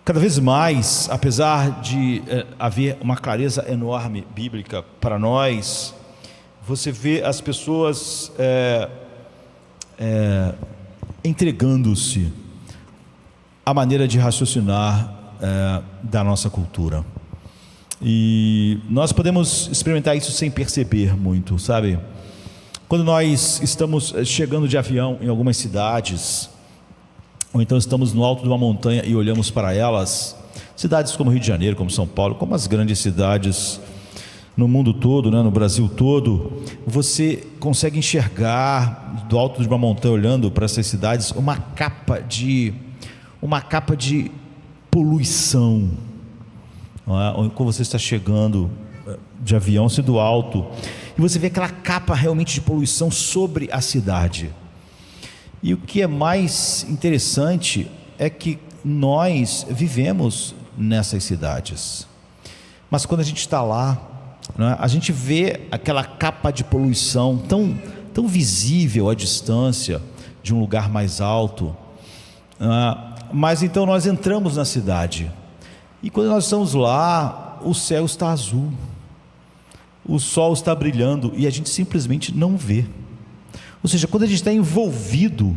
Cada vez mais, apesar de haver uma clareza enorme bíblica para nós, você vê as pessoas entregando-se à maneira de raciocinar da nossa cultura. E nós podemos experimentar isso sem perceber muito, sabe? Quando nós estamos chegando de avião em algumas cidades, ou então estamos no alto de uma montanha e olhamos para elas, cidades como Rio de Janeiro, como São Paulo, como as grandes cidades no mundo todo, né, no Brasil todo, você consegue enxergar do alto de uma montanha, olhando para essas cidades, uma capa de poluição, não é? Quando você está chegando de avião, se do alto, e você vê aquela capa realmente de poluição sobre a cidade. E o que é mais interessante é que nós vivemos nessas cidades, mas quando a gente está lá, não é, a gente vê aquela capa de poluição tão visível à distância de um lugar mais alto, mas então nós entramos na cidade, e quando nós estamos lá, o céu está azul, o sol está brilhando, e a gente simplesmente não vê. Ou seja, quando a gente está envolvido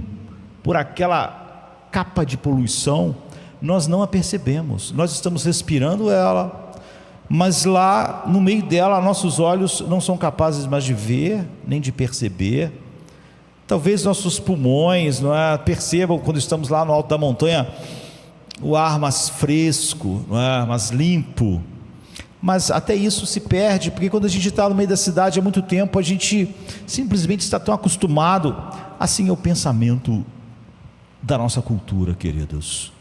por aquela capa de poluição, nós não a percebemos, nós estamos respirando ela, mas lá no meio dela, nossos olhos não são capazes mais de ver, nem de perceber. Talvez nossos pulmões percebam, quando estamos lá no alto da montanha, o ar mais fresco, mais limpo, mas até isso se perde, porque quando a gente está no meio da cidade há muito tempo, a gente simplesmente está tão acostumado. Assim é o pensamento da nossa cultura, queridos.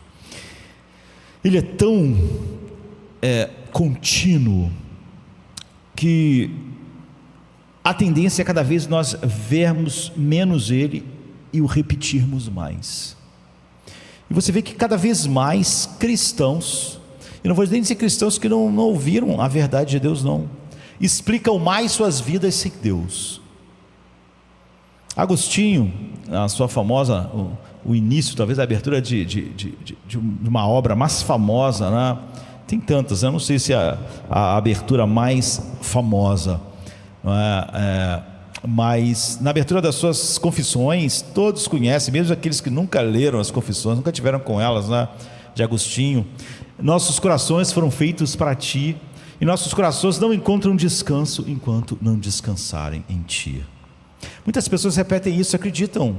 Ele é tão contínuo, que a tendência é cada vez nós vermos menos ele e o repetirmos mais. E você vê que cada vez mais cristãos, eu não vou nem dizer cristãos que não ouviram a verdade de Deus, não, explicam mais suas vidas sem Deus. Agostinho, a sua famosa, o início, talvez a abertura de uma obra mais famosa, né? Tem tantas, eu não sei se a abertura mais famosa, mas na abertura das suas confissões, todos conhecem, mesmo aqueles que nunca leram as confissões, nunca tiveram com elas, né, de Agostinho: nossos corações foram feitos para ti, e nossos corações não encontram descanso enquanto não descansarem em ti. Muitas pessoas repetem isso, acreditam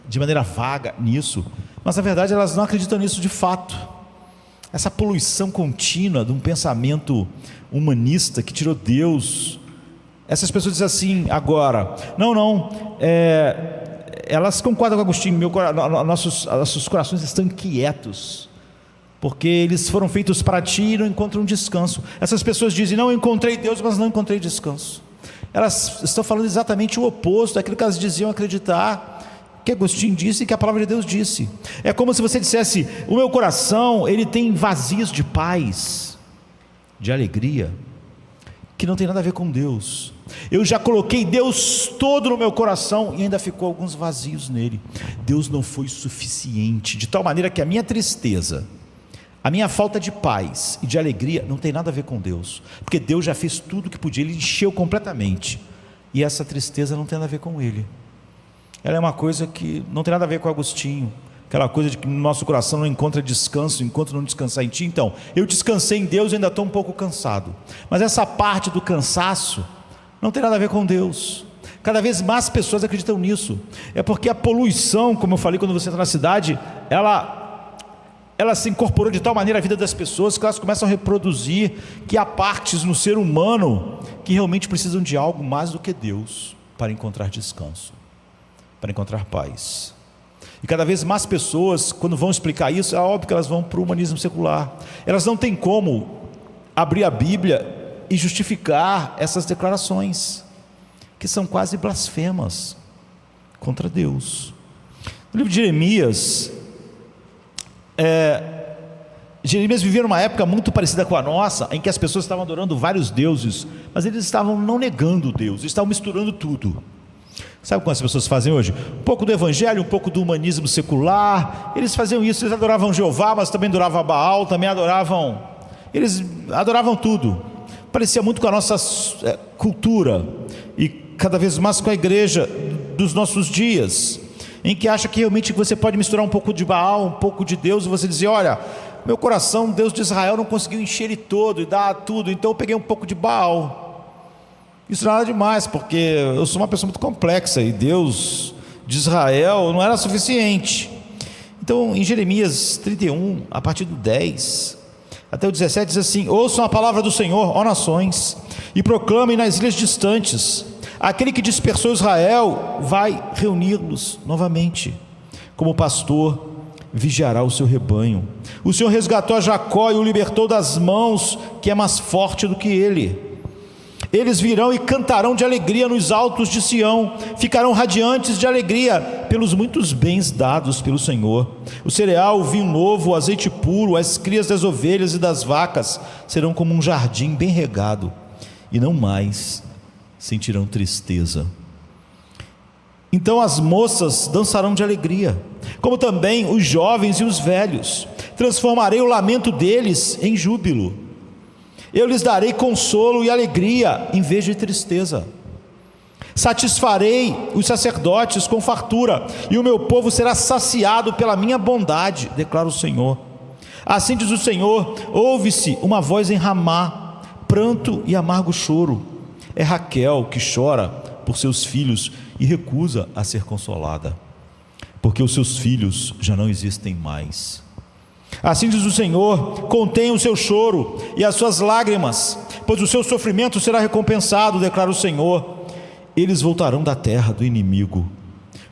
de maneira vaga nisso, mas na verdade elas não acreditam nisso de fato. Essa poluição contínua de um pensamento humanista que tirou Deus. Essas pessoas dizem assim agora: elas concordam com Agostinho, nossos corações estão inquietos, porque eles foram feitos para ti e não encontram descanso. Essas pessoas dizem: não, eu encontrei Deus, mas não encontrei descanso. Elas estão falando exatamente o oposto daquilo que elas diziam acreditar, que Agostinho disse e que a palavra de Deus disse. É como se você dissesse: o meu coração, ele tem vazios de paz, de alegria, que não tem nada a ver com Deus. Eu já coloquei Deus todo no meu coração e ainda ficou alguns vazios nele. Deus não foi suficiente, de tal maneira que a minha tristeza, a minha falta de paz e de alegria não tem nada a ver com Deus, porque Deus já fez tudo o que podia, Ele encheu completamente, e essa tristeza não tem nada a ver com Ele. Ela é uma coisa que não tem nada a ver com Agostinho, aquela coisa de que no nosso coração não encontra descanso enquanto não descansar em ti. Então, eu descansei em Deus e ainda estou um pouco cansado, mas essa parte do cansaço não tem nada a ver com Deus. Cada vez mais pessoas acreditam nisso. É porque a poluição, como eu falei, quando você entra na cidade, ela se incorporou de tal maneira à vida das pessoas, que elas começam a reproduzir que há partes no ser humano que realmente precisam de algo mais do que Deus para encontrar descanso, para encontrar paz. E cada vez mais pessoas, quando vão explicar isso, é óbvio que elas vão para o humanismo secular. Elas não têm como abrir a Bíblia e justificar essas declarações, que são quase blasfemas contra Deus. No livro de Jeremias, Jeremias vivia numa época muito parecida com a nossa, em que as pessoas estavam adorando vários deuses, mas eles estavam não negando Deus, eles estavam misturando tudo. Sabe como as pessoas fazem hoje? Um pouco do evangelho, um pouco do humanismo secular. Eles faziam isso, eles adoravam Jeová, mas também adoravam Baal, eles adoravam tudo. Parecia muito com a nossa cultura, e cada vez mais com a igreja dos nossos dias, em que acha que realmente você pode misturar um pouco de Baal, um pouco de Deus, e você dizer: olha, meu coração, Deus de Israel não conseguiu encher ele todo e dar tudo, então eu peguei um pouco de Baal. Isso não é nada demais, porque eu sou uma pessoa muito complexa, e Deus de Israel não era suficiente. Então em Jeremias 31, a partir do 10 até o 17, diz assim: ouçam a palavra do Senhor, ó nações, e proclamem nas ilhas distantes: aquele que dispersou Israel vai reuni-los novamente, como pastor vigiará o seu rebanho. O Senhor resgatou a Jacó e o libertou das mãos que é mais forte do que ele. Eles virão e cantarão de alegria nos altos de Sião, ficarão radiantes de alegria pelos muitos bens dados pelo Senhor. O cereal, o vinho novo, o azeite puro, as crias das ovelhas e das vacas serão como um jardim bem regado, e não mais sentirão tristeza. Então as moças dançarão de alegria, como também os jovens e os velhos. Transformarei o lamento deles em júbilo. Eu lhes darei consolo e alegria em vez de tristeza. Satisfarei os sacerdotes com fartura, e o meu povo será saciado pela minha bondade, declara o Senhor. Assim diz o Senhor: ouve-se uma voz em Ramá, pranto e amargo choro. É Raquel que chora por seus filhos e recusa a ser consolada, porque os seus filhos já não existem mais. Assim diz o Senhor: contenha o seu choro e as suas lágrimas, pois o seu sofrimento será recompensado, declara o Senhor. Eles voltarão da terra do inimigo,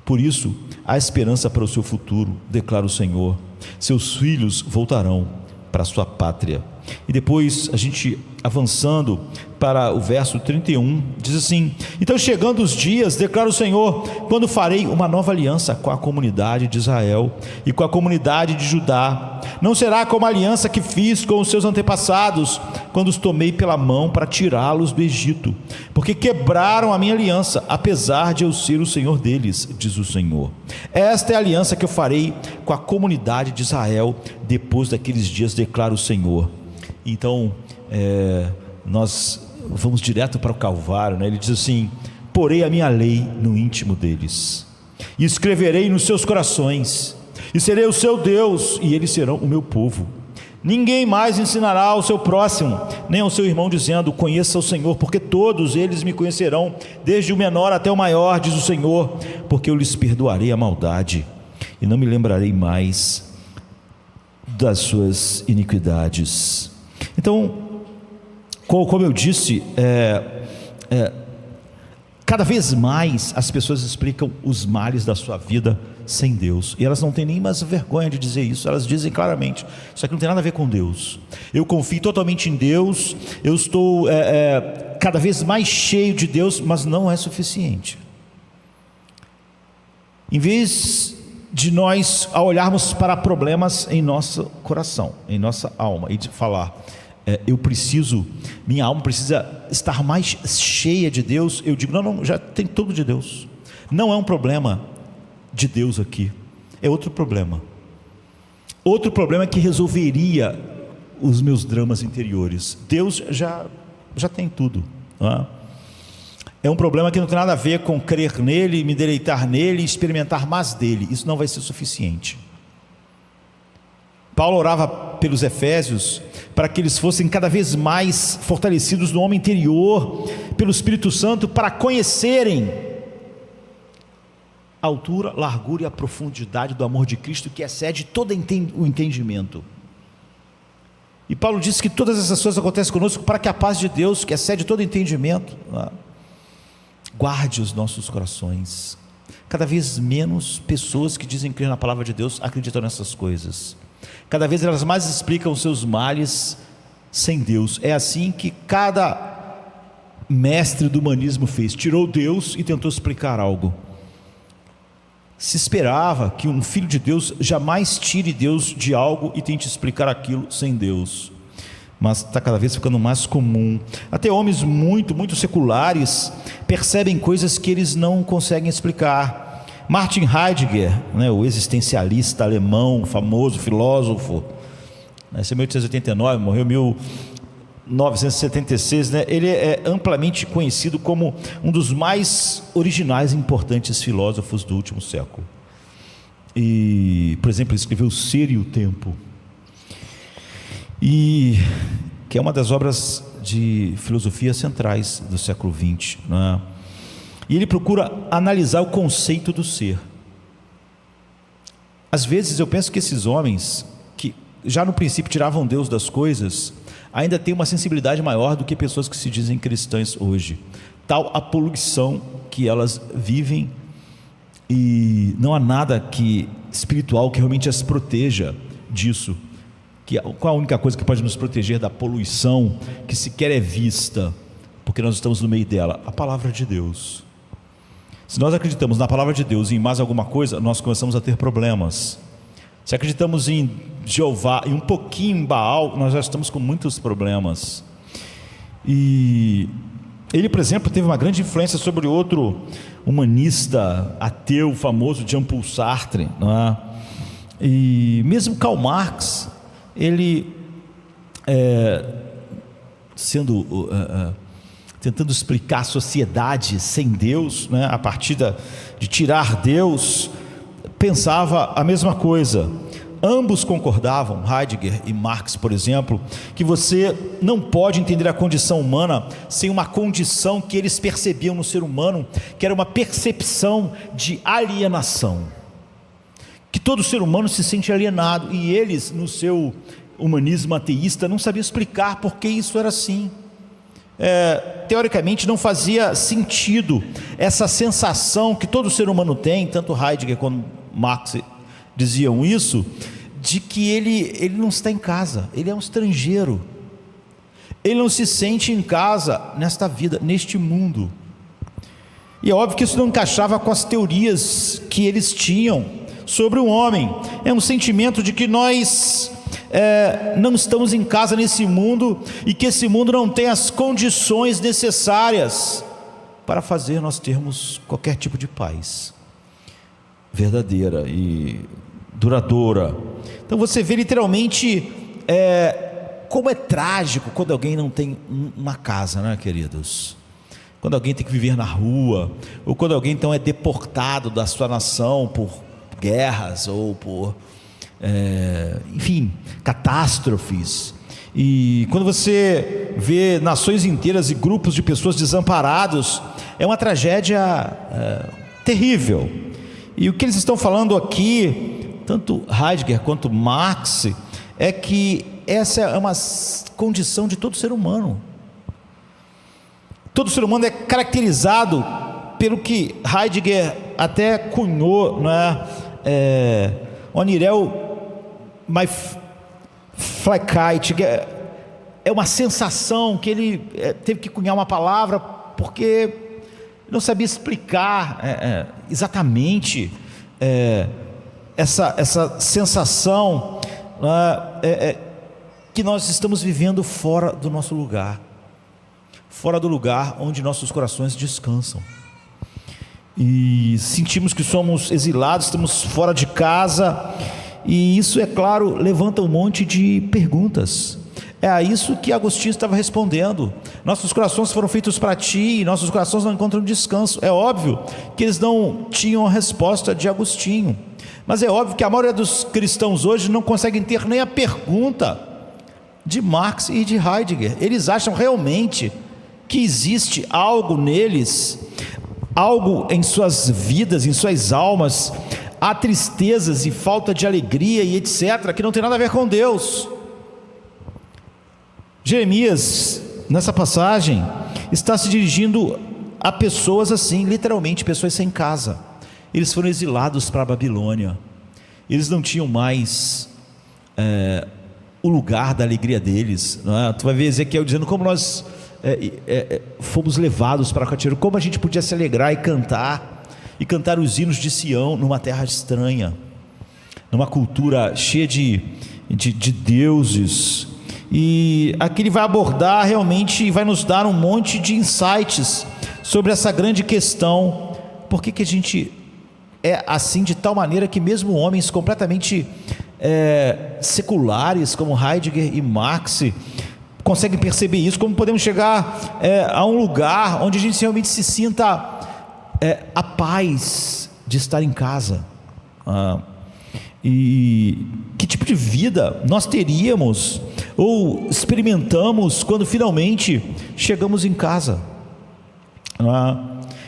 por isso há esperança para o seu futuro, declara o Senhor. Seus filhos voltarão para a sua pátria. E depois, a gente avançando para o verso 31, diz assim: então chegando os dias, declara o Senhor, quando farei uma nova aliança com a comunidade de Israel e com a comunidade de Judá. Não será como a aliança que fiz com os seus antepassados, quando os tomei pela mão para tirá-los do Egito, porque quebraram a minha aliança, apesar de eu ser o Senhor deles, diz o Senhor. Esta é a aliança que eu farei com a comunidade de Israel depois daqueles dias, declara o Senhor. Então nós vamos direto para o Calvário, né? Ele diz assim: porei a minha lei no íntimo deles, e escreverei nos seus corações, e serei o seu Deus, e eles serão o meu povo. Ninguém mais ensinará ao seu próximo, nem ao seu irmão, dizendo: conheça o Senhor, porque todos eles me conhecerão, desde o menor até o maior, diz o Senhor, porque eu lhes perdoarei a maldade, e não me lembrarei mais das suas iniquidades. Então, como eu disse, cada vez mais as pessoas explicam os males da sua vida sem Deus, e elas não têm nem mais vergonha de dizer isso. Elas dizem claramente: isso aqui não tem nada a ver com Deus, eu confio totalmente em Deus, eu estou cada vez mais cheio de Deus, mas não é suficiente. Em vez de nós, ao olharmos para problemas em nosso coração, em nossa alma, e de falar: minha alma precisa estar mais cheia de Deus, eu digo: não, já tem tudo de Deus. Não é um problema de Deus aqui, é outro problema que resolveria os meus dramas interiores. Deus já tem tudo, não é? É um problema que não tem nada a ver com crer nele, me deleitar nele, experimentar mais dele. Isso não vai ser suficiente. Paulo orava pelos Efésios para que eles fossem cada vez mais fortalecidos no homem interior, pelo Espírito Santo, para conhecerem a altura, largura e a profundidade do amor de Cristo, que excede todo o entendimento. E Paulo diz que todas essas coisas acontecem conosco para que a paz de Deus, que excede todo entendimento, guarde os nossos corações. Cada vez menos pessoas que dizem crer na palavra de Deus acreditam nessas coisas. Cada vez elas mais explicam os seus males sem Deus. É assim que cada mestre do humanismo fez: tirou Deus e tentou explicar algo. Se esperava que um filho de Deus jamais tire Deus de algo e tente explicar aquilo sem Deus. mas está cada vez ficando mais comum. Até homens muito seculares percebem coisas que eles não conseguem explicar. Martin Heidegger, né, o existencialista alemão, famoso filósofo, nasceu em 1889, morreu em 1976, né? Ele é amplamente conhecido como um dos mais originais e importantes filósofos do último século. E, por exemplo, ele escreveu O Ser e o Tempo, e que é uma das obras de filosofia centrais do século XX, né? E ele procura analisar o conceito do ser. Às vezes eu penso que esses homens, que já no princípio tiravam Deus das coisas, ainda têm uma sensibilidade maior do que pessoas que se dizem cristãs hoje. Tal a poluição que elas vivem, e não há nada espiritual que realmente as proteja disso. Qual a única coisa que pode nos proteger da poluição que sequer é vista, porque nós estamos no meio dela? A palavra de Deus. Se nós acreditamos na palavra de Deus e em mais alguma coisa, nós começamos a ter problemas. Se acreditamos em Jeová e um pouquinho em Baal, nós já estamos com muitos problemas. E ele, por exemplo, teve uma grande influência sobre outro humanista ateu famoso, Jean-Paul Sartre, não é? E mesmo Karl Marx, ele tentando explicar a sociedade sem Deus, né, a partir de tirar Deus, pensava a mesma coisa. Ambos concordavam, Heidegger e Marx, por exemplo, que você não pode entender a condição humana sem uma condição que eles percebiam no ser humano, que era uma percepção de alienação, que todo ser humano se sente alienado, e eles, no seu humanismo ateísta, não sabiam explicar por que isso era assim. Teoricamente não fazia sentido essa sensação que todo ser humano tem, tanto Heidegger quanto Marx diziam isso, de que ele não está em casa, ele é um estrangeiro, ele não se sente em casa nesta vida, neste mundo. E é óbvio que isso não encaixava com as teorias que eles tinham sobre o homem. É um sentimento de que nós não estamos em casa nesse mundo, e que esse mundo não tem as condições necessárias para fazer nós termos qualquer tipo de paz verdadeira e duradoura. Então você vê literalmente como é trágico quando alguém não tem uma casa, né, queridos? Quando alguém tem que viver na rua, ou quando alguém então é deportado da sua nação por guerras ou por enfim, catástrofes. E quando você vê nações inteiras e grupos de pessoas desamparados, é uma tragédia terrível. E o que eles estão falando aqui, tanto Heidegger quanto Marx, é que essa é uma condição de todo ser humano. Todo ser humano é caracterizado pelo que Heidegger até cunhou, né? Onirel Fleischkeit, é uma sensação que ele teve que cunhar uma palavra, porque não sabia explicar exatamente essa sensação que nós estamos vivendo fora do nosso lugar, fora do lugar onde nossos corações descansam, e sentimos que somos exilados, estamos fora de casa. E isso, é claro, levanta um monte de perguntas. É a isso que Agostinho estava respondendo: nossos corações foram feitos para ti, e nossos corações não encontram descanso. É óbvio que eles não tinham a resposta de Agostinho, mas é óbvio que a maioria dos cristãos hoje não conseguem ter nem a pergunta de Marx e de Heidegger. Eles acham realmente que existe algo neles, algo em suas vidas, em suas almas, há tristezas e falta de alegria e etc., que não tem nada a ver com Deus. Jeremias, nessa passagem, está se dirigindo a pessoas assim, literalmente, pessoas sem casa. Eles foram exilados para a Babilônia. Eles não tinham mais o lugar da alegria deles, não é? Tu vai ver Ezequiel dizendo como nós fomos levados para o cativeiro, como a gente podia se alegrar e cantar os hinos de Sião numa terra estranha, numa cultura cheia de deuses, E aqui ele vai abordar realmente e vai nos dar um monte de insights sobre essa grande questão. Por que a gente é assim de tal maneira que mesmo homens completamente seculares como Heidegger e Marx conseguem perceber isso? Como podemos chegar a um lugar onde a gente realmente se sinta a paz de estar em casa? E que tipo de vida nós teríamos ou experimentamos quando finalmente chegamos em casa?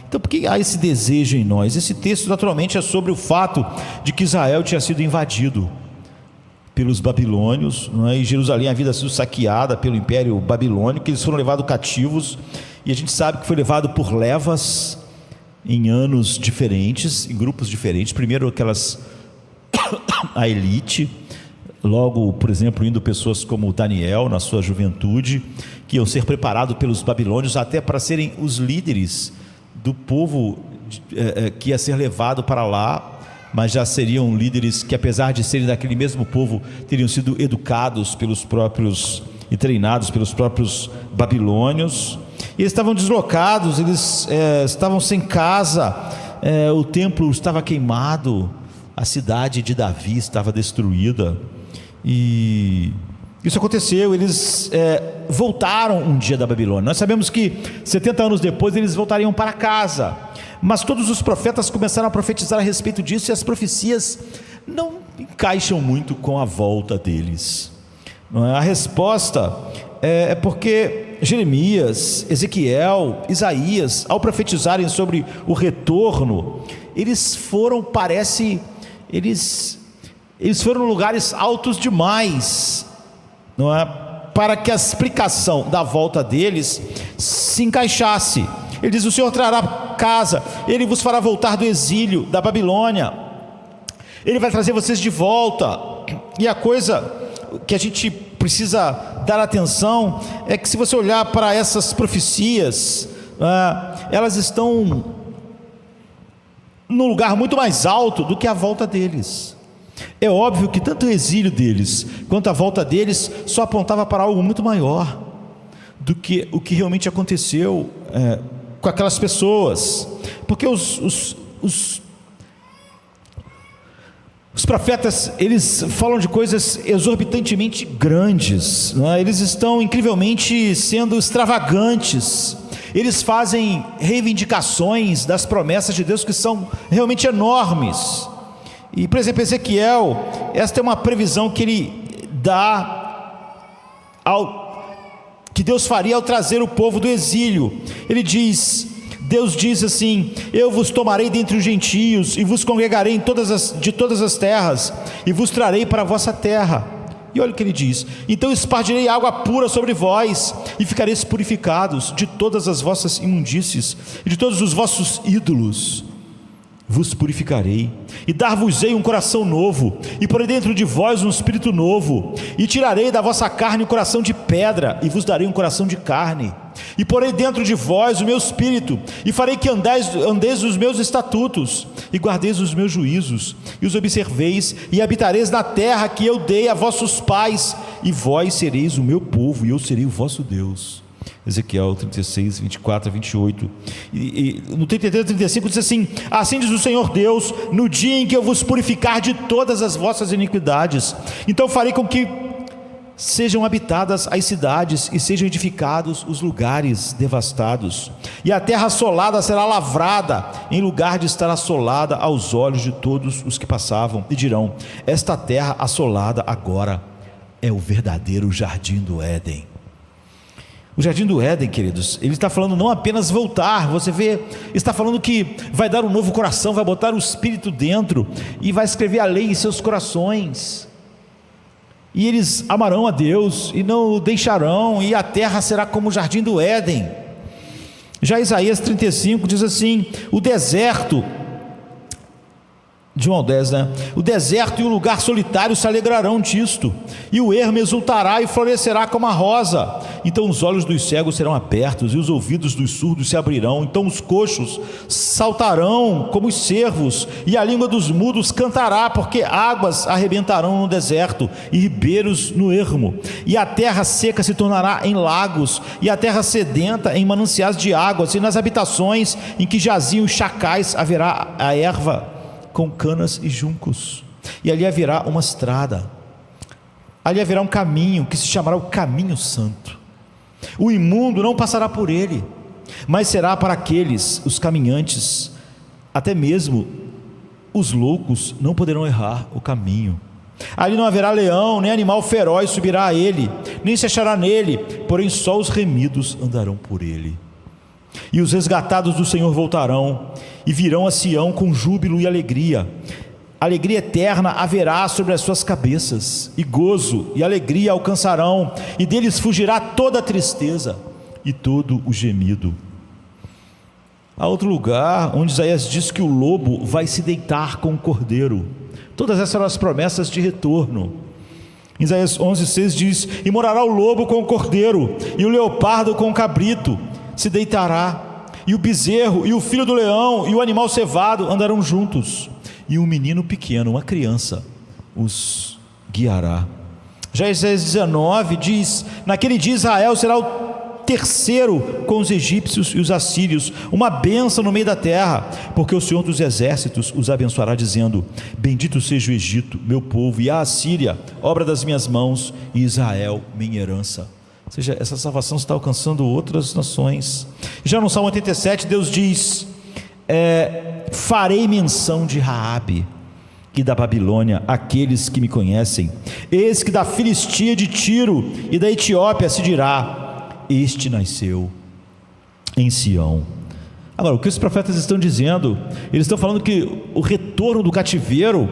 Então, por que há esse desejo em nós? Esse texto naturalmente é sobre o fato de que Israel tinha sido invadido pelos babilônios, e Jerusalém havia sido saqueada pelo Império Babilônico, que eles foram levados cativos, e a gente sabe que foi levado por levas em anos diferentes, em grupos diferentes. Primeiro a elite, logo, por exemplo, indo pessoas como Daniel na sua juventude, que iam ser preparados pelos babilônios até para serem os líderes do povo que ia ser levado para lá, mas já seriam líderes que, apesar de serem daquele mesmo povo, teriam sido educados pelos próprios e treinados pelos próprios babilônios. E eles estavam deslocados, eles estavam sem casa, o templo estava queimado, a cidade de Davi estava destruída, e isso aconteceu. Eles voltaram um dia da Babilônia. Nós sabemos que 70 anos depois eles voltariam para casa, mas todos os profetas começaram a profetizar a respeito disso, e as profecias não encaixam muito com a volta deles. A resposta é porque Jeremias, Ezequiel, Isaías, ao profetizarem sobre o retorno, eles foram lugares altos demais, não é? Para que a explicação da volta deles se encaixasse. Ele diz: o Senhor trará casa, Ele vos fará voltar do exílio da Babilônia, Ele vai trazer vocês de volta. E a coisa que a gente precisa dar atenção é que, se você olhar para essas profecias, elas estão num lugar muito mais alto do que a volta deles. É óbvio que tanto o exílio deles quanto a volta deles só apontava para algo muito maior do que o que realmente aconteceu com aquelas pessoas, porque os profetas, eles falam de coisas exorbitantemente grandes, não é? Eles estão incrivelmente sendo extravagantes. Eles fazem reivindicações das promessas de Deus que são realmente enormes. E, por exemplo, Ezequiel, esta é uma previsão que ele dá que Deus faria ao trazer o povo do exílio. Deus diz assim: eu vos tomarei dentre os gentios e vos congregarei de todas as terras, e vos trarei para a vossa terra. E olha o que ele diz: então espargirei água pura sobre vós, e ficareis purificados de todas as vossas imundícies e de todos os vossos ídolos. Vos purificarei, e dar-vos-ei um coração novo, e porei dentro de vós um espírito novo, e tirarei da vossa carne um coração de pedra, e vos darei um coração de carne, e porei dentro de vós o meu espírito, e farei que andeis os meus estatutos, e guardeis os meus juízos, e os observeis, e habitareis na terra que eu dei a vossos pais, e vós sereis o meu povo, e eu serei o vosso Deus. Ezequiel 36, 24 a 28. E no 33 e 35 diz assim: assim diz o Senhor Deus, no dia em que eu vos purificar de todas as vossas iniquidades, então farei com que sejam habitadas as cidades e sejam edificados os lugares devastados, e a terra assolada será lavrada em lugar de estar assolada aos olhos de todos os que passavam, e dirão: esta terra assolada agora é o verdadeiro jardim do Éden. O jardim do Éden, queridos, ele está falando não apenas voltar, você vê, está falando que vai dar um novo coração, vai botar o Espírito dentro, e vai escrever a lei em seus corações, e eles amarão a Deus, e não o deixarão, e a terra será como o jardim do Éden. Já Isaías 35 diz assim: o deserto De 1 ao 10, né? O deserto e o lugar solitário se alegrarão disto, e o ermo exultará e florescerá como a rosa. Então os olhos dos cegos serão abertos, e os ouvidos dos surdos se abrirão. Então os coxos saltarão como os cervos, e a língua dos mudos cantará, porque águas arrebentarão no deserto, e ribeiros no ermo. E a terra seca se tornará em lagos, e a terra sedenta em mananciais de águas, e nas habitações em que jaziam os chacais haverá a erva com canas e juncos, e ali haverá uma estrada, ali haverá um caminho que se chamará o caminho santo. O imundo não passará por ele, mas será para aqueles, os caminhantes. Até mesmo os loucos não poderão errar o caminho. Ali não haverá leão, nem animal feroz subirá a ele, nem se achará nele, porém só os remidos andarão por ele. E os resgatados do Senhor voltarão, e virão a Sião com júbilo e alegria. Alegria eterna haverá sobre as suas cabeças, e gozo e alegria alcançarão, e deles fugirá toda a tristeza e todo o gemido. Há outro lugar onde Isaías diz que o lobo vai se deitar com o cordeiro. Todas essas são as promessas de retorno. Em Isaías 11:6 diz: e morará o lobo com o cordeiro, e o leopardo com o cabrito se deitará, e o bezerro e o filho do leão e o animal cevado andarão juntos, e um menino pequeno, uma criança, os guiará. Já Isaías 19 diz: naquele dia Israel será o terceiro com os egípcios e os assírios, uma bênção no meio da terra, porque o Senhor dos exércitos os abençoará, dizendo: bendito seja o Egito, meu povo, e a Assíria, obra das minhas mãos, e Israel, minha herança. Ou seja, essa salvação está alcançando outras nações. Já no Salmo 87, Deus diz: farei menção de Raabe e da Babilônia, aqueles que me conhecem. Eis que da Filistia de Tiro e da Etiópia se dirá: este nasceu em Sião. Agora, o que os profetas estão dizendo? Eles estão falando que o retorno do cativeiro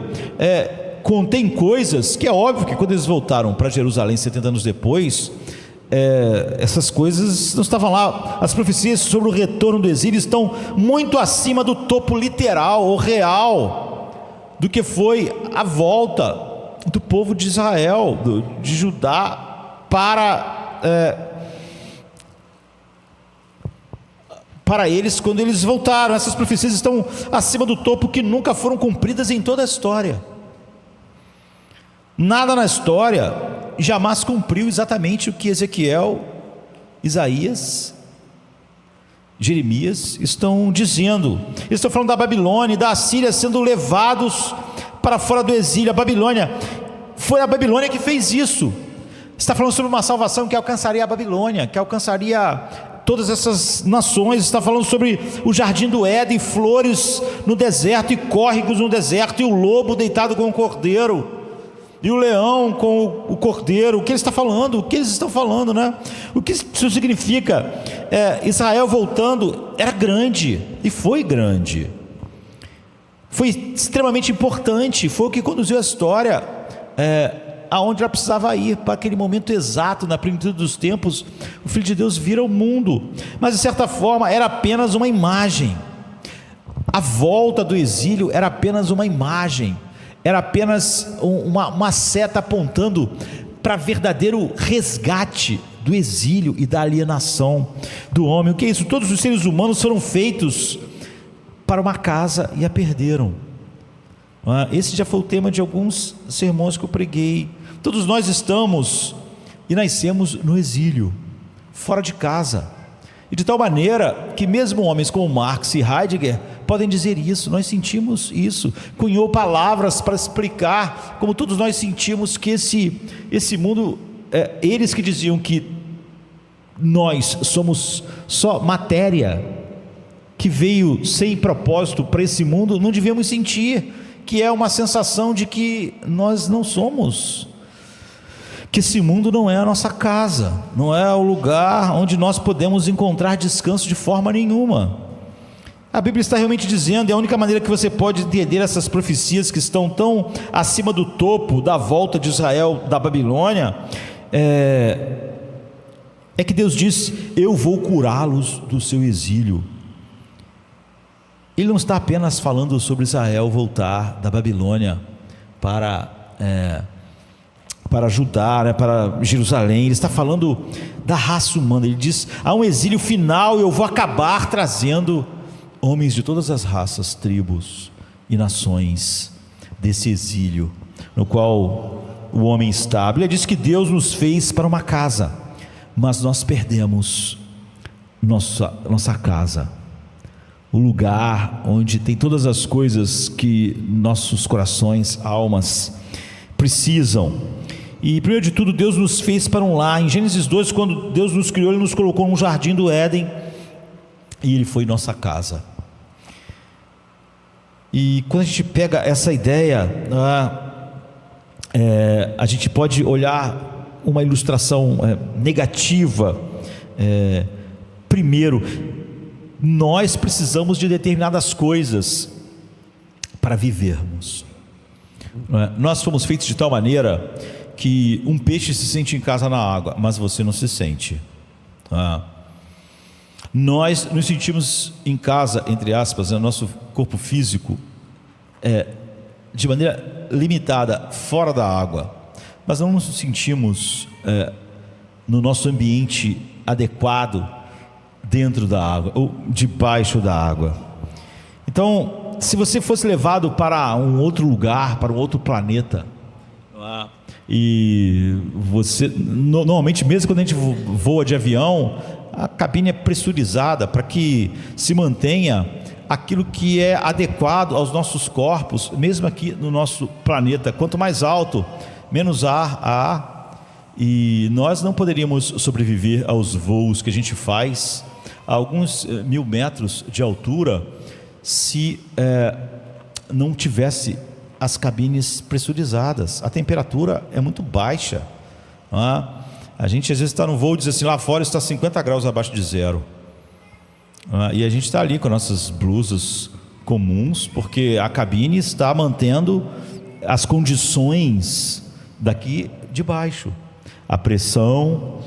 contém coisas que é óbvio que quando eles voltaram para Jerusalém 70 anos depois, essas coisas não estavam lá. As profecias sobre o retorno do exílio estão muito acima do topo literal ou real do que foi a volta do povo de Israel, de Judá para eles quando eles voltaram. Essas profecias estão acima do topo, que nunca foram cumpridas em toda a história. Nada na história jamais cumpriu exatamente o que Ezequiel, Isaías, Jeremias estão dizendo. Eles estão falando da Babilônia e da Assíria sendo levados para fora do exílio. A Babilônia, foi a Babilônia que fez isso. Está falando sobre uma salvação que alcançaria a Babilônia, que alcançaria todas essas nações. Está falando sobre o jardim do Éden, flores no deserto e córregos no deserto, e o lobo deitado com o cordeiro, e o leão com o cordeiro. O que ele está falando? O que eles estão falando, né? O que isso significa? Israel voltando era grande, e foi grande, foi extremamente importante, foi o que conduziu a história aonde ela precisava ir, para aquele momento exato, na plenitude dos tempos, o Filho de Deus vir ao mundo. Mas de certa forma era apenas uma imagem. A volta do exílio era apenas uma imagem, era apenas uma seta apontando para verdadeiro resgate do exílio e da alienação do homem. O que é isso? Todos os seres humanos foram feitos para uma casa e a perderam. Esse já foi o tema de alguns sermões que eu preguei. Todos nós estamos e nascemos no exílio, fora de casa, e de tal maneira que mesmo homens como Marx e Heidegger podem dizer isso. Nós sentimos isso. Cunhou palavras para explicar como todos nós sentimos que esse mundo, eles que diziam que nós somos só matéria que veio sem propósito para esse mundo, não devíamos sentir, que é uma sensação de que nós não somos, que esse mundo não é a nossa casa, não é o lugar onde nós podemos encontrar descanso de forma nenhuma. A Bíblia está realmente dizendo, e a única maneira que você pode entender essas profecias que estão tão acima do topo da volta de Israel da Babilônia, é que Deus diz: eu vou curá-los do seu exílio. ele não está apenas falando sobre Israel voltar da Babilônia para Judá, né, para Jerusalém. Ele está falando da raça humana. Ele diz: há um exílio final e eu vou acabar trazendo homens de todas as raças, tribos e nações desse exílio no qual o homem está. A Bíblia diz que Deus nos fez para uma casa, mas nós perdemos nossa casa, o lugar onde tem todas as coisas que nossos corações, almas precisam. E primeiro de tudo, Deus nos fez para um lar. Em Gênesis 2, quando Deus nos criou, Ele nos colocou num jardim do Éden, e Ele foi nossa casa. E quando a gente pega essa ideia, a gente pode olhar uma ilustração negativa. Primeiro, nós precisamos de determinadas coisas para vivermos. Nós fomos feitos de tal maneira que um peixe se sente em casa na água, mas você não se sente. Nós nos sentimos em casa, entre aspas, no nosso corpo físico, de maneira limitada, fora da água, mas não nos sentimos no nosso ambiente adequado, dentro da água ou debaixo da água. Então, se você fosse levado para um outro lugar, para um outro planeta, e você, normalmente, mesmo quando a gente voa de avião, a cabine é pressurizada para que se mantenha aquilo que é adequado aos nossos corpos, mesmo aqui no nosso planeta. Quanto mais alto, menos ar há, e nós não poderíamos sobreviver aos voos que a gente faz a alguns 1000 metros de altura se não tivesse as cabines pressurizadas. A temperatura é muito baixa. A gente às vezes está no voo e diz assim: lá fora está 50 graus abaixo de zero. E a gente está ali com nossas blusas comuns, porque a cabine está mantendo as condições daqui de baixo. A pressão,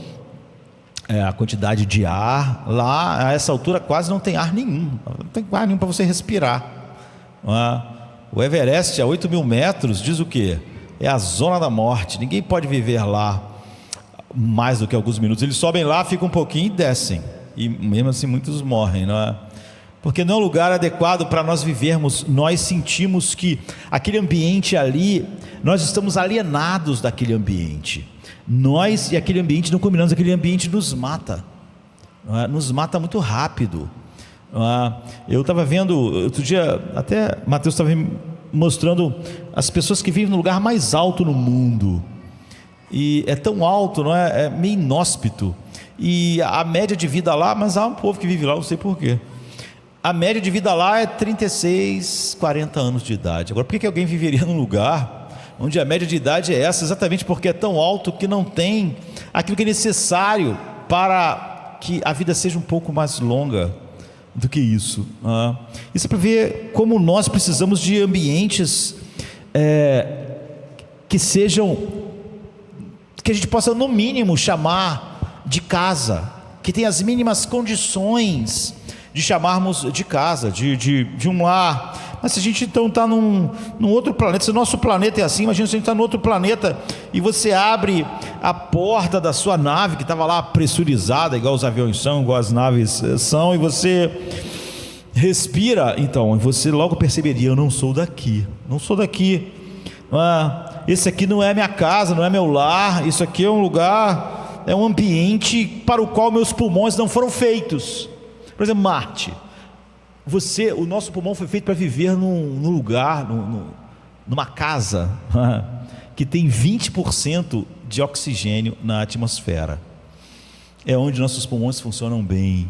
a quantidade de ar. Lá, a essa altura, quase não tem ar nenhum. Não tem ar nenhum para você respirar. O Everest, a 8.000 metros, diz o quê? É a zona da morte. Ninguém pode viver lá mais do que alguns minutos. Eles sobem lá, ficam um pouquinho e descem. E mesmo assim muitos morrem, não é? Porque não é um lugar adequado para nós vivermos. Nós sentimos que aquele ambiente ali, nós estamos alienados daquele ambiente. Nós e aquele ambiente não combinamos. Aquele ambiente nos mata, não é? Nos mata muito rápido. Eu estava vendo outro dia, até Mateus estava me mostrando as pessoas que vivem no lugar mais alto no mundo, e é tão alto, não é? É meio inóspito, e a média de vida lá, mas há um povo que vive lá, não sei porquê, a média de vida lá é 36, 40 anos de idade. Agora, por que alguém viveria num lugar onde a média de idade é essa? Exatamente porque é tão alto que não tem aquilo que é necessário para que a vida seja um pouco mais longa do que isso. Isso é para ver como nós precisamos de ambientes que sejam, que a gente possa no mínimo chamar de casa, que tenha as mínimas condições de chamarmos de casa, de um lar. Mas se a gente então está num outro planeta, se o nosso planeta é assim, imagina se a gente está num outro planeta e você abre a porta da sua nave, que estava lá pressurizada, igual os aviões são, igual as naves são, e você respira, então você logo perceberia: eu não sou daqui, não sou daqui. Esse aqui não é minha casa, não é meu lar, isso aqui é um lugar, é um ambiente para o qual meus pulmões não foram feitos. Por exemplo, Marte. O nosso pulmão foi feito para viver num lugar, numa casa que tem 20% de oxigênio na atmosfera. É onde nossos pulmões funcionam bem.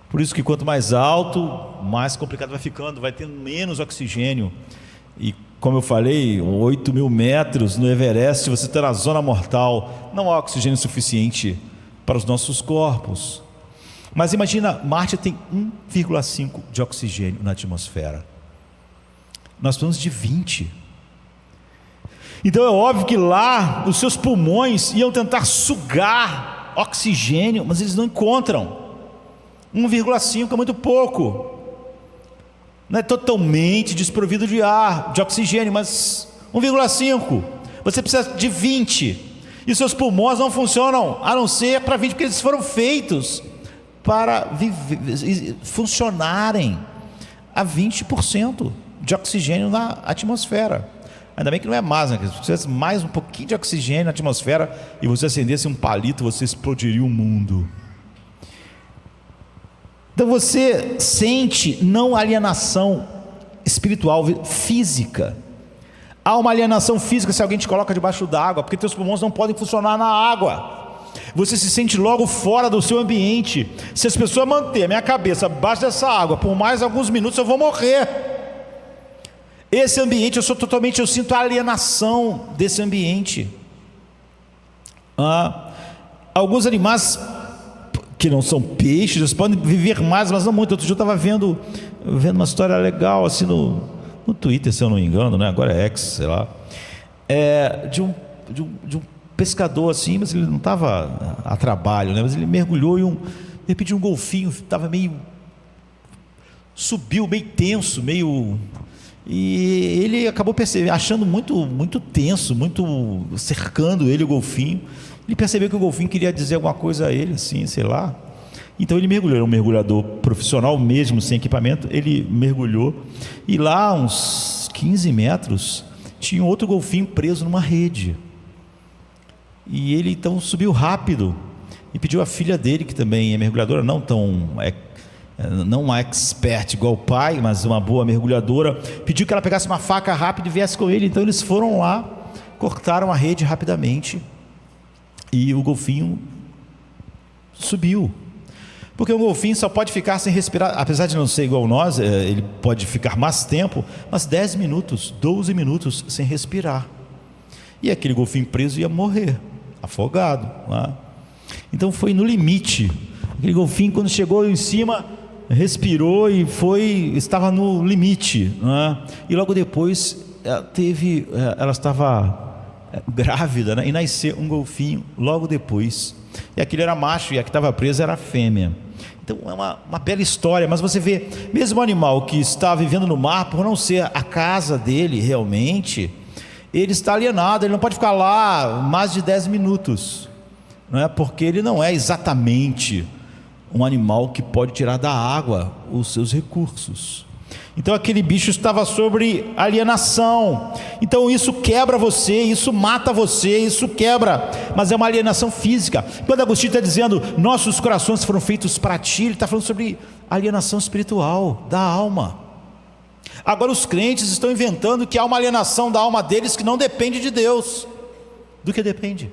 Por isso que quanto mais alto, mais complicado vai ficando, vai tendo menos oxigênio. E como eu falei, 8.000 metros no Everest, você está na zona mortal, não há oxigênio suficiente para os nossos corpos. Mas imagina, Marte tem 1,5 de oxigênio na atmosfera. Nós precisamos de 20. Então é óbvio que lá os seus pulmões iam tentar sugar oxigênio, mas eles não encontram. 1,5 é muito pouco. não é totalmente desprovido de ar, de oxigênio, mas 1,5. Você precisa de 20. E seus pulmões não funcionam a não ser para 20, porque eles foram feitos para funcionarem a 20% de oxigênio na atmosfera. Ainda bem que não é mais, né? Se tivesse mais um pouquinho de oxigênio na atmosfera e você acendesse um palito, você explodiria o mundo. Então você sente não alienação espiritual, física. Há uma alienação física se alguém te coloca debaixo d'água, porque teus pulmões não podem funcionar na água. Você se sente logo fora do seu ambiente. Se as pessoas manterem a minha cabeça abaixo dessa água por mais alguns minutos, eu vou morrer. Esse ambiente, eu sinto a alienação desse ambiente. Alguns animais que não são peixes, eles podem viver mais, mas não muito. Outro dia eu estava vendo uma história legal assim no Twitter, se eu não me engano, né? Agora é X, sei lá, de um pescador assim, mas ele não estava a trabalho, né? Mas ele mergulhou e de repente um golfinho estava subiu meio tenso, e ele acabou achando muito tenso, muito cercando ele, o golfinho. Ele percebeu que o golfinho queria dizer alguma coisa a ele, assim, sei lá. Então ele mergulhou, era um mergulhador profissional mesmo, sem equipamento. Ele mergulhou e lá, uns 15 metros, tinha outro golfinho preso numa rede. E ele então subiu rápido e pediu à filha dele, que também é mergulhadora, não uma expert igual o pai, mas uma boa mergulhadora, pediu que ela pegasse uma faca rápido e viesse com ele. Então eles foram lá, cortaram a rede rapidamente e o golfinho subiu. Porque o golfinho só pode ficar sem respirar, apesar de não ser igual nós, ele pode ficar mais tempo, mas 10 minutos, 12 minutos sem respirar. E aquele golfinho preso ia morrer, afogado, né? Então foi no limite. Aquele golfinho, quando chegou em cima, respirou e estava no limite, né? E logo depois ela estava grávida, né? E nasceu um golfinho logo depois. E aquele era macho e a que estava presa era a fêmea. Então é uma bela história, mas você vê, mesmo o animal que está vivendo no mar, por não ser a casa dele realmente, ele está alienado, ele não pode ficar lá mais de 10 minutos, não é? Porque ele não é exatamente um animal que pode tirar da água os seus recursos. Então aquele bicho estava sobre alienação. Então isso quebra você, isso mata você, isso quebra, mas é uma alienação física. Quando Agostinho está dizendo nossos corações foram feitos para ti, ele está falando sobre alienação espiritual da alma. Agora os crentes estão inventando que há uma alienação da alma deles que não depende de Deus. Do que depende?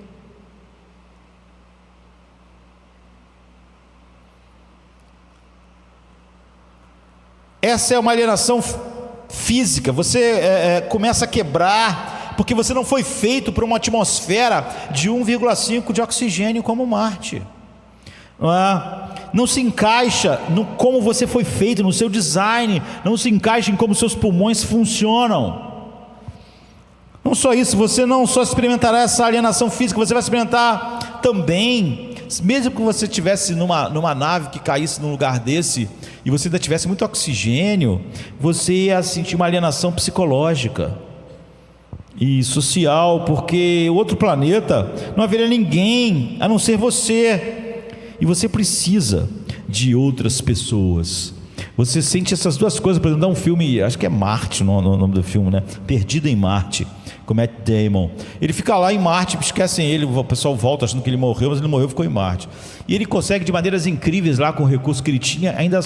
Essa é uma alienação física. Você começa a quebrar, porque você não foi feito para uma atmosfera de 1,5 de oxigênio como Marte. Não se encaixa no como você foi feito, no seu design, não se encaixa em como seus pulmões funcionam. Não só isso, você não só experimentará essa alienação física, você vai experimentar também, mesmo que você estivesse numa nave que caísse num lugar desse, e você ainda tivesse muito oxigênio, você ia sentir uma alienação psicológica e social, porque o outro planeta não haveria ninguém a não ser você, e você precisa de outras pessoas. Você sente essas duas coisas. Por exemplo, dá um filme, acho que é Marte, no nome do filme, né? Perdido em Marte, com Matt Damon. Ele fica lá em Marte, esquecem ele, o pessoal volta achando que ele morreu, mas ele morreu, ficou em Marte. E ele consegue de maneiras incríveis lá, com o recurso que ele tinha, ainda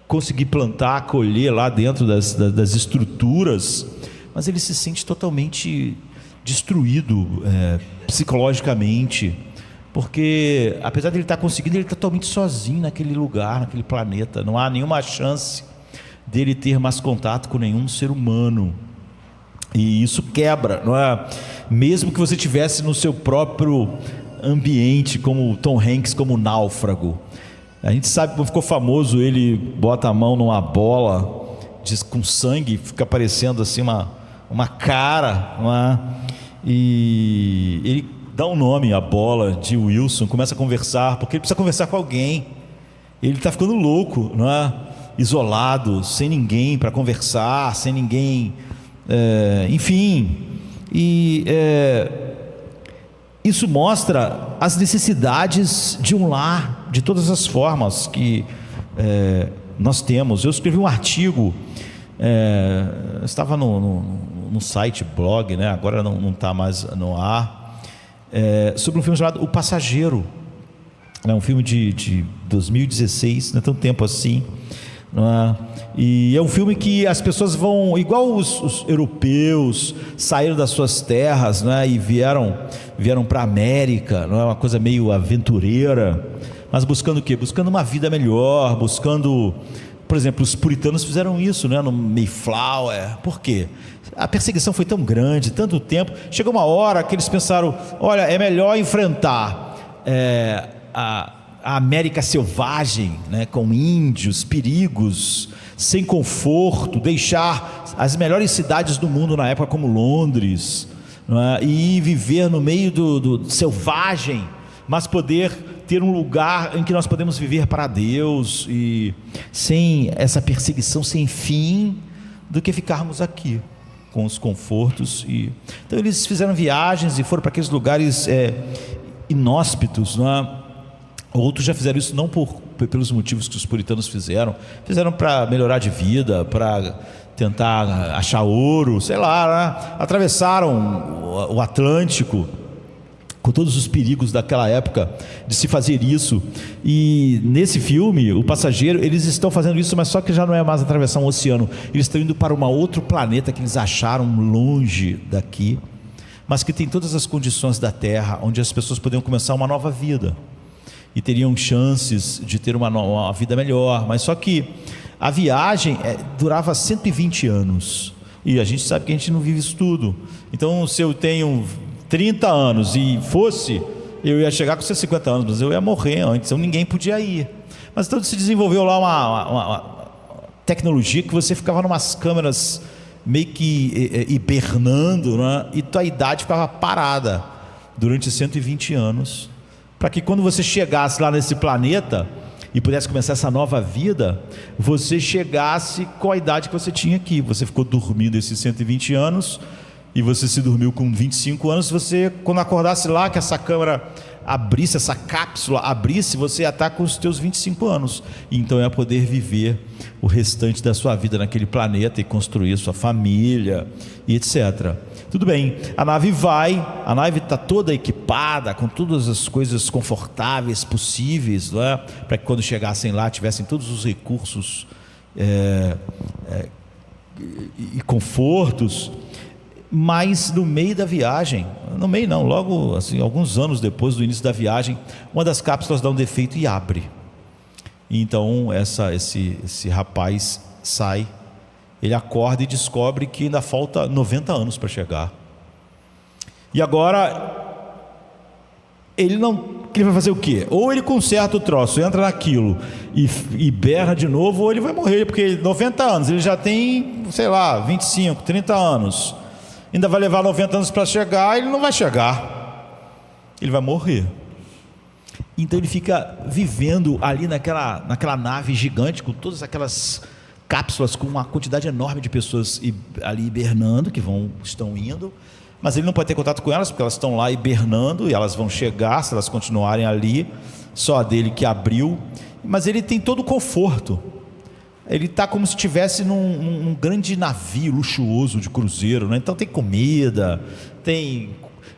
conseguir plantar, colher lá dentro das estruturas, mas ele se sente totalmente destruído psicologicamente, porque apesar de ele estar conseguindo, ele está totalmente sozinho naquele lugar, naquele planeta. Não há nenhuma chance dele ter mais contato com nenhum ser humano, e isso quebra, não é? Mesmo que você estivesse no seu próprio ambiente, como Tom Hanks, como náufrago. A gente sabe como ficou famoso, ele bota a mão numa bola com sangue, fica parecendo assim uma cara, e ele dá um nome à bola de Wilson, começa a conversar, porque ele precisa conversar com alguém, ele está ficando louco, não é? isolado, sem ninguém para conversar, sem ninguém, enfim. E isso mostra as necessidades de um lar, de todas as formas que nós temos. Eu escrevi um artigo, estava no site, blog, né? Agora não está mais no ar, sobre um filme chamado O Passageiro. É um filme de 2016, não é tão tempo assim, não é? E é um filme que as pessoas vão, igual os europeus saíram das suas terras, né, e vieram para a América, não é, uma coisa meio aventureira, mas buscando o quê? Buscando uma vida melhor, buscando, por exemplo, os puritanos fizeram isso, né, no Mayflower. Por quê? A perseguição foi tão grande, tanto tempo, chegou uma hora que eles pensaram: olha, é melhor enfrentar a América selvagem, né, com índios, perigos, sem conforto, deixar as melhores cidades do mundo na época, como Londres, não é, e viver no meio do selvagem, mas poder ter um lugar em que nós podemos viver para Deus e sem essa perseguição sem fim, do que ficarmos aqui com os confortos. Então eles fizeram viagens e foram para aqueles lugares inóspitos, não é? Outros já fizeram isso não pelos motivos que os puritanos fizeram para melhorar de vida, para tentar achar ouro, sei lá, né? Atravessaram o Atlântico com todos os perigos daquela época de se fazer isso. E nesse filme, O Passageiro, eles estão fazendo isso, mas só que já não é mais atravessar um oceano, eles estão indo para um outro planeta que eles acharam longe daqui, mas que tem todas as condições da Terra, onde as pessoas poderiam começar uma nova vida e teriam chances de ter uma vida melhor. Mas só que a viagem durava 120 anos, e a gente sabe que a gente não vive isso tudo. Então, se eu tenho 30 anos e eu ia chegar com 150 anos, mas eu ia morrer antes, então ninguém podia ir. Mas então se desenvolveu lá uma tecnologia que você ficava numas câmeras meio que hibernando, né? E tua idade ficava parada durante 120 anos, para que quando você chegasse lá nesse planeta e pudesse começar essa nova vida, você chegasse com a idade que você tinha aqui. Você ficou dormindo esses 120 anos, e você se dormiu com 25 anos, você, quando acordasse lá, que essa câmera abrisse, essa cápsula abrisse, você ia estar com os teus 25 anos, e então ia poder viver o restante da sua vida naquele planeta e construir sua família e etc. Tudo bem, a nave está toda equipada com todas as coisas confortáveis possíveis, não é? Para que quando chegassem lá tivessem todos os recursos e confortos. Mas no meio da viagem, logo assim, alguns anos depois do início da viagem, uma das cápsulas dá um defeito e abre. E então esse rapaz sai, ele acorda e descobre que ainda falta 90 anos para chegar. E agora ele vai fazer o quê? Ou ele conserta o troço, entra naquilo e berra de novo, ou ele vai morrer, porque 90 anos, ele já tem, sei lá, 25, 30 anos. Ainda vai levar 90 anos para chegar, ele não vai chegar, ele vai morrer. Então ele fica vivendo ali naquela nave gigante, com todas aquelas cápsulas, com uma quantidade enorme de pessoas ali hibernando, que estão indo, mas ele não pode ter contato com elas, porque elas estão lá hibernando, e elas vão chegar, se elas continuarem ali, só a dele que abriu. Mas ele tem todo o conforto, ele está como se estivesse num grande navio luxuoso de cruzeiro, né? Então tem comida, tem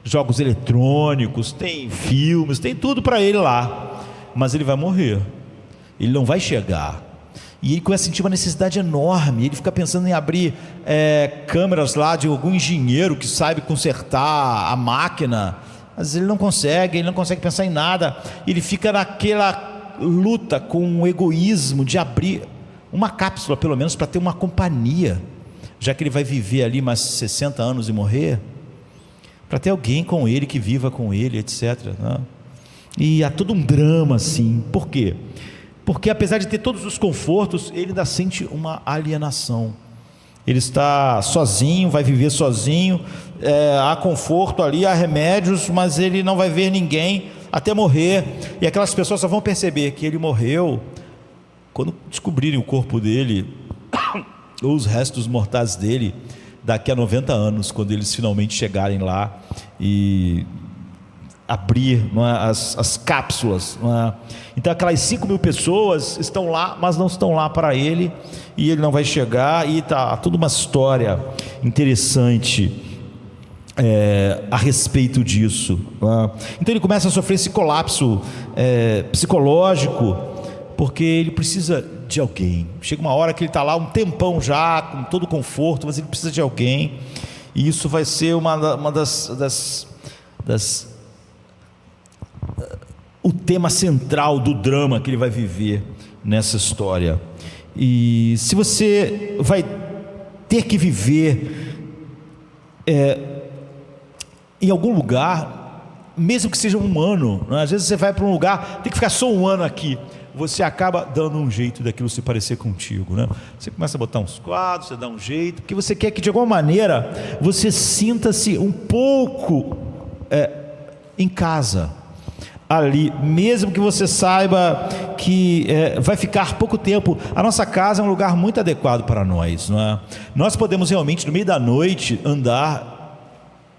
jogos eletrônicos, tem filmes, tem tudo para ele lá. Mas ele vai morrer, ele não vai chegar. E ele começa a sentir uma necessidade enorme. Ele fica pensando em abrir câmeras lá de algum engenheiro que saiba consertar a máquina, mas ele não consegue pensar em nada. Ele fica naquela luta com o egoísmo de abrir uma cápsula, pelo menos, para ter uma companhia, já que ele vai viver ali mais 60 anos e morrer, para ter alguém com ele, que viva com ele, etc, né? E há todo um drama assim. Por quê? Porque apesar de ter todos os confortos, ele ainda sente uma alienação. Ele está sozinho, vai viver sozinho, há conforto ali, há remédios, mas ele não vai ver ninguém até morrer. E aquelas pessoas só vão perceber que ele morreu quando descobrirem o corpo dele, ou os restos mortais dele, daqui a 90 anos, quando eles finalmente chegarem lá e abrir, não é, as cápsulas, não é? Então aquelas 5.000 pessoas estão lá, mas não estão lá para ele, e ele não vai chegar, e está toda uma história interessante a respeito disso, não é? Então ele começa a sofrer esse colapso psicológico, porque ele precisa de alguém. Chega uma hora que ele está lá um tempão já, com todo conforto, mas ele precisa de alguém, e isso vai ser uma das o tema central do drama que ele vai viver nessa história. E se você vai ter que viver em algum lugar, mesmo que seja um ano, né? Às vezes você vai para um lugar, tem que ficar só um ano aqui, você acaba dando um jeito daquilo se parecer contigo, né? Você começa a botar uns quadros, você dá um jeito, porque você quer que de alguma maneira você sinta-se um pouco em casa ali, mesmo que você saiba que vai ficar pouco tempo. A nossa casa é um lugar muito adequado para nós, não é? Nós podemos realmente no meio da noite andar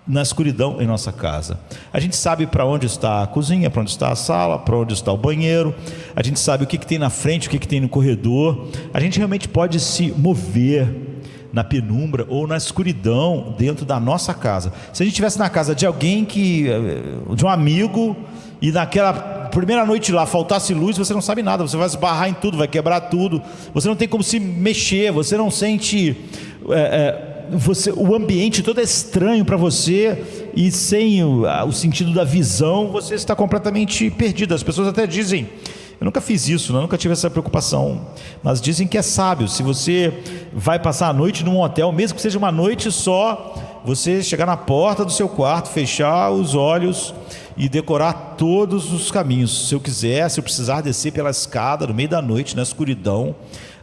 na escuridão em nossa casa. A gente sabe para onde está a cozinha, para onde está a sala, para onde está o banheiro, a gente sabe o que tem na frente, o que tem no corredor. A gente realmente pode se mover na penumbra ou na escuridão dentro da nossa casa. Se a gente estivesse na casa de alguém de um amigo, e naquela primeira noite lá faltasse luz, você não sabe nada, você vai esbarrar em tudo, vai quebrar tudo, você não tem como se mexer, você não sente, o ambiente todo é estranho para você, e sem o sentido da visão, você está completamente perdido. As pessoas até dizem, eu nunca fiz isso, né? Eu nunca tive essa preocupação, mas dizem que é sábio, se você vai passar a noite num hotel, mesmo que seja uma noite só, você chegar na porta do seu quarto, fechar os olhos e decorar todos os caminhos. Se eu precisar descer pela escada no meio da noite, na escuridão,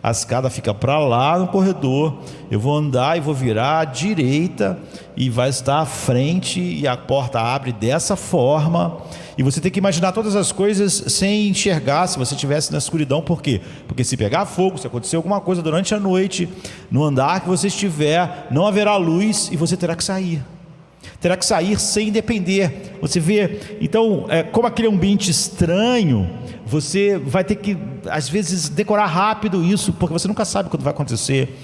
a escada fica para lá no corredor, eu vou andar e vou virar à direita e vai estar à frente, e a porta abre dessa forma, e você tem que imaginar todas as coisas sem enxergar, se você estivesse na escuridão. Por quê? Porque se pegar fogo, se acontecer alguma coisa durante a noite, no andar que você estiver, não haverá luz e você terá que sair sem depender. Você vê, então, como aquele ambiente estranho, você vai ter que, às vezes, decorar rápido isso, porque você nunca sabe quando vai acontecer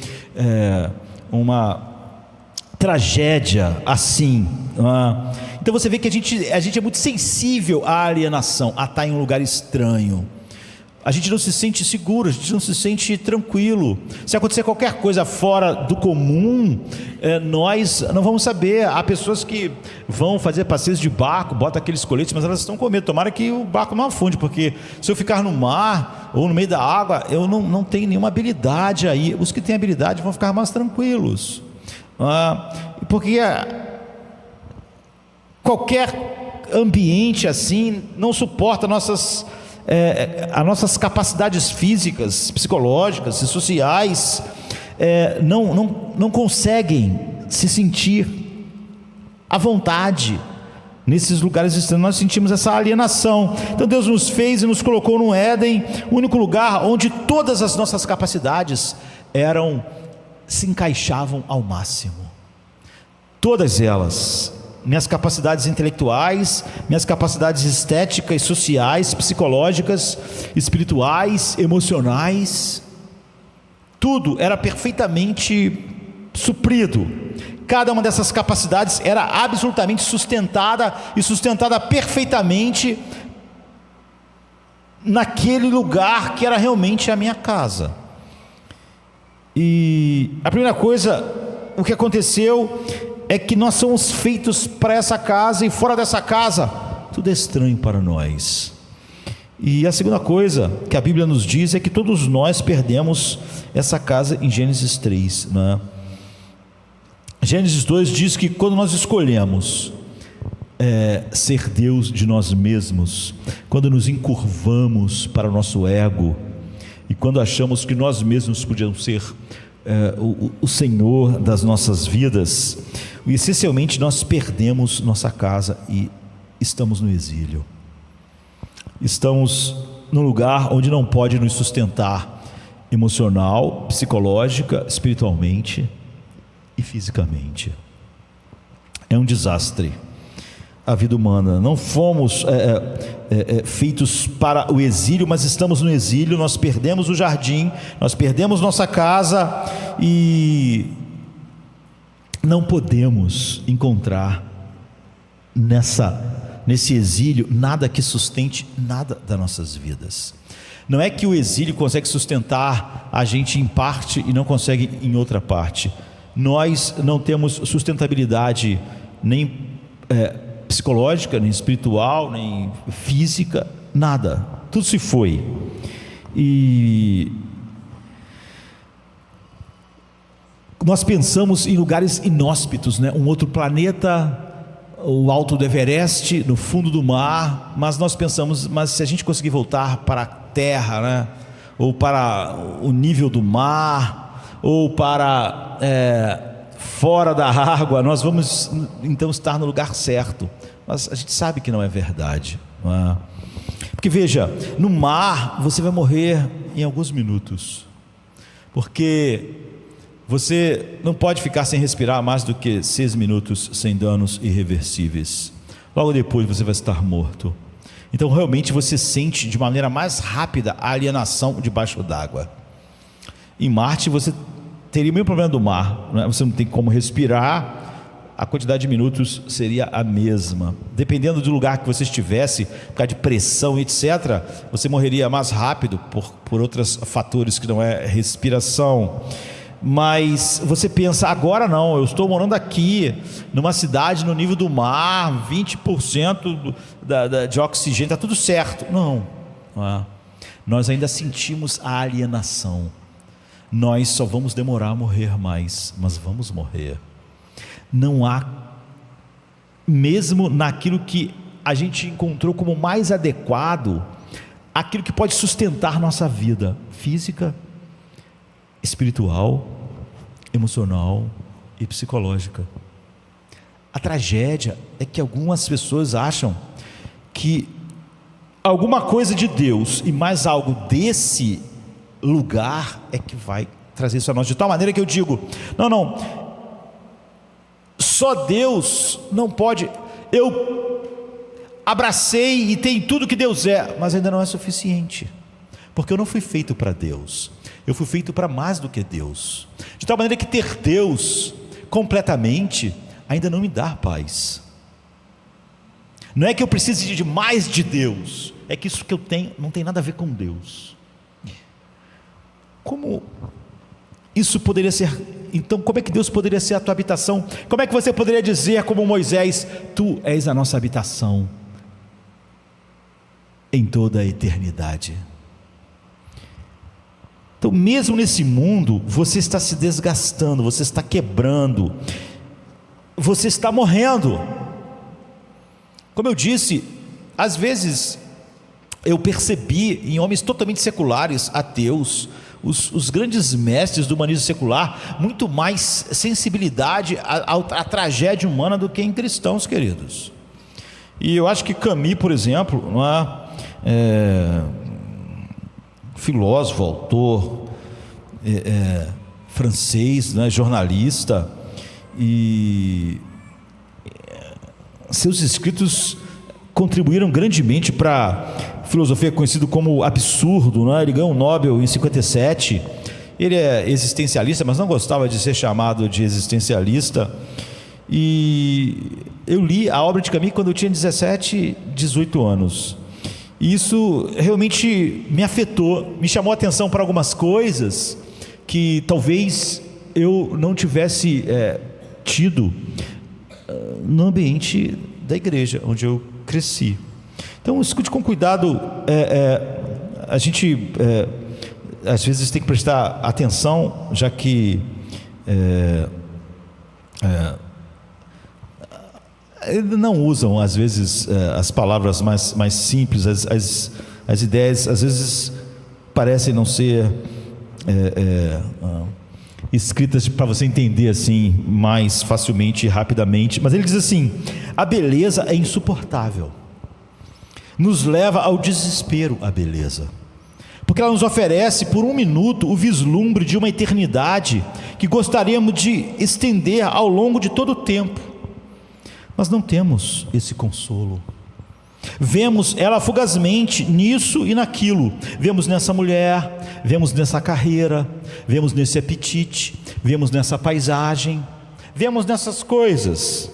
uma tragédia assim. Então você vê que a gente é muito sensível à alienação, a estar em um lugar estranho. A gente não se sente seguro, a gente não se sente tranquilo. Se acontecer qualquer coisa fora do comum, nós não vamos saber. Há pessoas que vão fazer passeios de barco, botam aqueles coletes, mas elas estão com medo. Tomara que o barco não afunde, porque se eu ficar no mar ou no meio da água, eu não tenho nenhuma habilidade aí. Os que têm habilidade vão ficar mais tranquilos, porque qualquer ambiente assim não suporta as nossas capacidades físicas, psicológicas e sociais, não conseguem se sentir à vontade nesses lugares estranhos. Nós sentimos essa alienação. Então Deus nos fez e nos colocou no Éden, o único lugar onde todas as nossas capacidades se encaixavam ao máximo. Todas elas, minhas capacidades intelectuais, minhas capacidades estéticas, sociais, psicológicas, espirituais, emocionais, tudo era perfeitamente suprido. Cada uma dessas capacidades era absolutamente sustentada perfeitamente naquele lugar que era realmente a minha casa. E a primeira coisa, o que aconteceu é que nós somos feitos para essa casa, e fora dessa casa tudo é estranho para nós. E a segunda coisa que a Bíblia nos diz é que todos nós perdemos essa casa em Gênesis 3, né? Gênesis 2 diz que quando nós escolhemos ser Deus de nós mesmos, quando nos encurvamos para o nosso ego, e quando achamos que nós mesmos podíamos ser o Senhor das nossas vidas, essencialmente nós perdemos nossa casa e estamos no exílio. Estamos num lugar onde não pode nos sustentar emocional, psicológica, espiritualmente e fisicamente. É um desastre a vida humana. Não fomos feitos para o exílio, mas estamos no exílio. Nós perdemos o jardim, nós perdemos nossa casa e não podemos encontrar nesse exílio nada que sustente nada das nossas vidas. Não é que o exílio consegue sustentar a gente em parte e não consegue em outra parte. Nós não temos sustentabilidade nem psicológica, nem espiritual, nem física, nada. Tudo se foi. E nós pensamos em lugares inóspitos, né? Um outro planeta, o alto do Everest, no fundo do mar, mas nós pensamos, mas se a gente conseguir voltar para a terra, né? Ou para o nível do mar, ou para fora da água, nós vamos então estar no lugar certo. Mas a gente sabe que não é verdade, não é? Porque veja, no mar você vai morrer em alguns minutos, porque você não pode ficar sem respirar mais do que 6 minutos sem danos irreversíveis. Logo depois você vai estar morto. Então realmente você sente de maneira mais rápida a alienação debaixo d'água. Em Marte você teria o mesmo problema do mar, né? Você não tem como respirar, a quantidade de minutos seria a mesma. Dependendo do lugar que você estivesse, por causa de pressão, etc., você morreria mais rápido por outros fatores que não é respiração. Mas você pensa, agora não, eu estou morando aqui, numa cidade no nível do mar, 20% de oxigênio, está tudo certo. Não, nós ainda sentimos a alienação. Nós só vamos demorar a morrer mais, mas vamos morrer. Não há, mesmo naquilo que a gente encontrou como mais adequado, aquilo que pode sustentar nossa vida física, espiritual, emocional e psicológica. A tragédia é que algumas pessoas acham que alguma coisa de Deus e mais algo desse lugar é que vai trazer isso a nós, de tal maneira que eu digo, não, só Deus não pode. Eu abracei e tenho tudo que Deus é, mas ainda não é suficiente, porque eu não fui feito para Deus, eu fui feito para mais do que Deus, de tal maneira que ter Deus completamente ainda não me dá paz. Não é que eu precise de mais de Deus, é que isso que eu tenho não tem nada a ver com Deus. Como isso poderia ser? Então como é que Deus poderia ser a tua habitação? Como é que você poderia dizer como Moisés, tu és a nossa habitação em toda a eternidade? Então mesmo nesse mundo você está se desgastando, você está quebrando, você está morrendo. Como eu disse, às vezes eu percebi em homens totalmente seculares, ateus, os grandes mestres do humanismo secular, muito mais sensibilidade à tragédia humana do que em cristãos, queridos. E eu acho que Camus, por exemplo, filósofo, autor, francês, jornalista, e seus escritos contribuíram grandemente para a filosofia conhecida como absurdo, Ele ganhou um Nobel em 57. Ele é existencialista, mas não gostava de ser chamado de existencialista. E eu li a obra de Camus quando eu tinha 17, 18 anos. E isso realmente me afetou, me chamou a atenção para algumas coisas que talvez eu não tivesse tido no ambiente da igreja onde eu cresci. Então escute com cuidado. A gente às vezes tem que prestar atenção, já que não usam às vezes as palavras mais simples, as ideias às vezes parecem não ser escritas para você entender assim mais facilmente e rapidamente, mas ele diz assim: a beleza é insuportável, nos leva ao desespero a beleza, porque porque ela nos oferece por um minuto o vislumbre de uma eternidade que gostaríamos de estender ao longo de todo o tempo. Nós não temos esse consolo. Vemos ela fugazmente nisso e naquilo. Vemos nessa mulher, vemos nessa carreira, vemos nesse apetite, vemos nessa paisagem, vemos nessas coisas.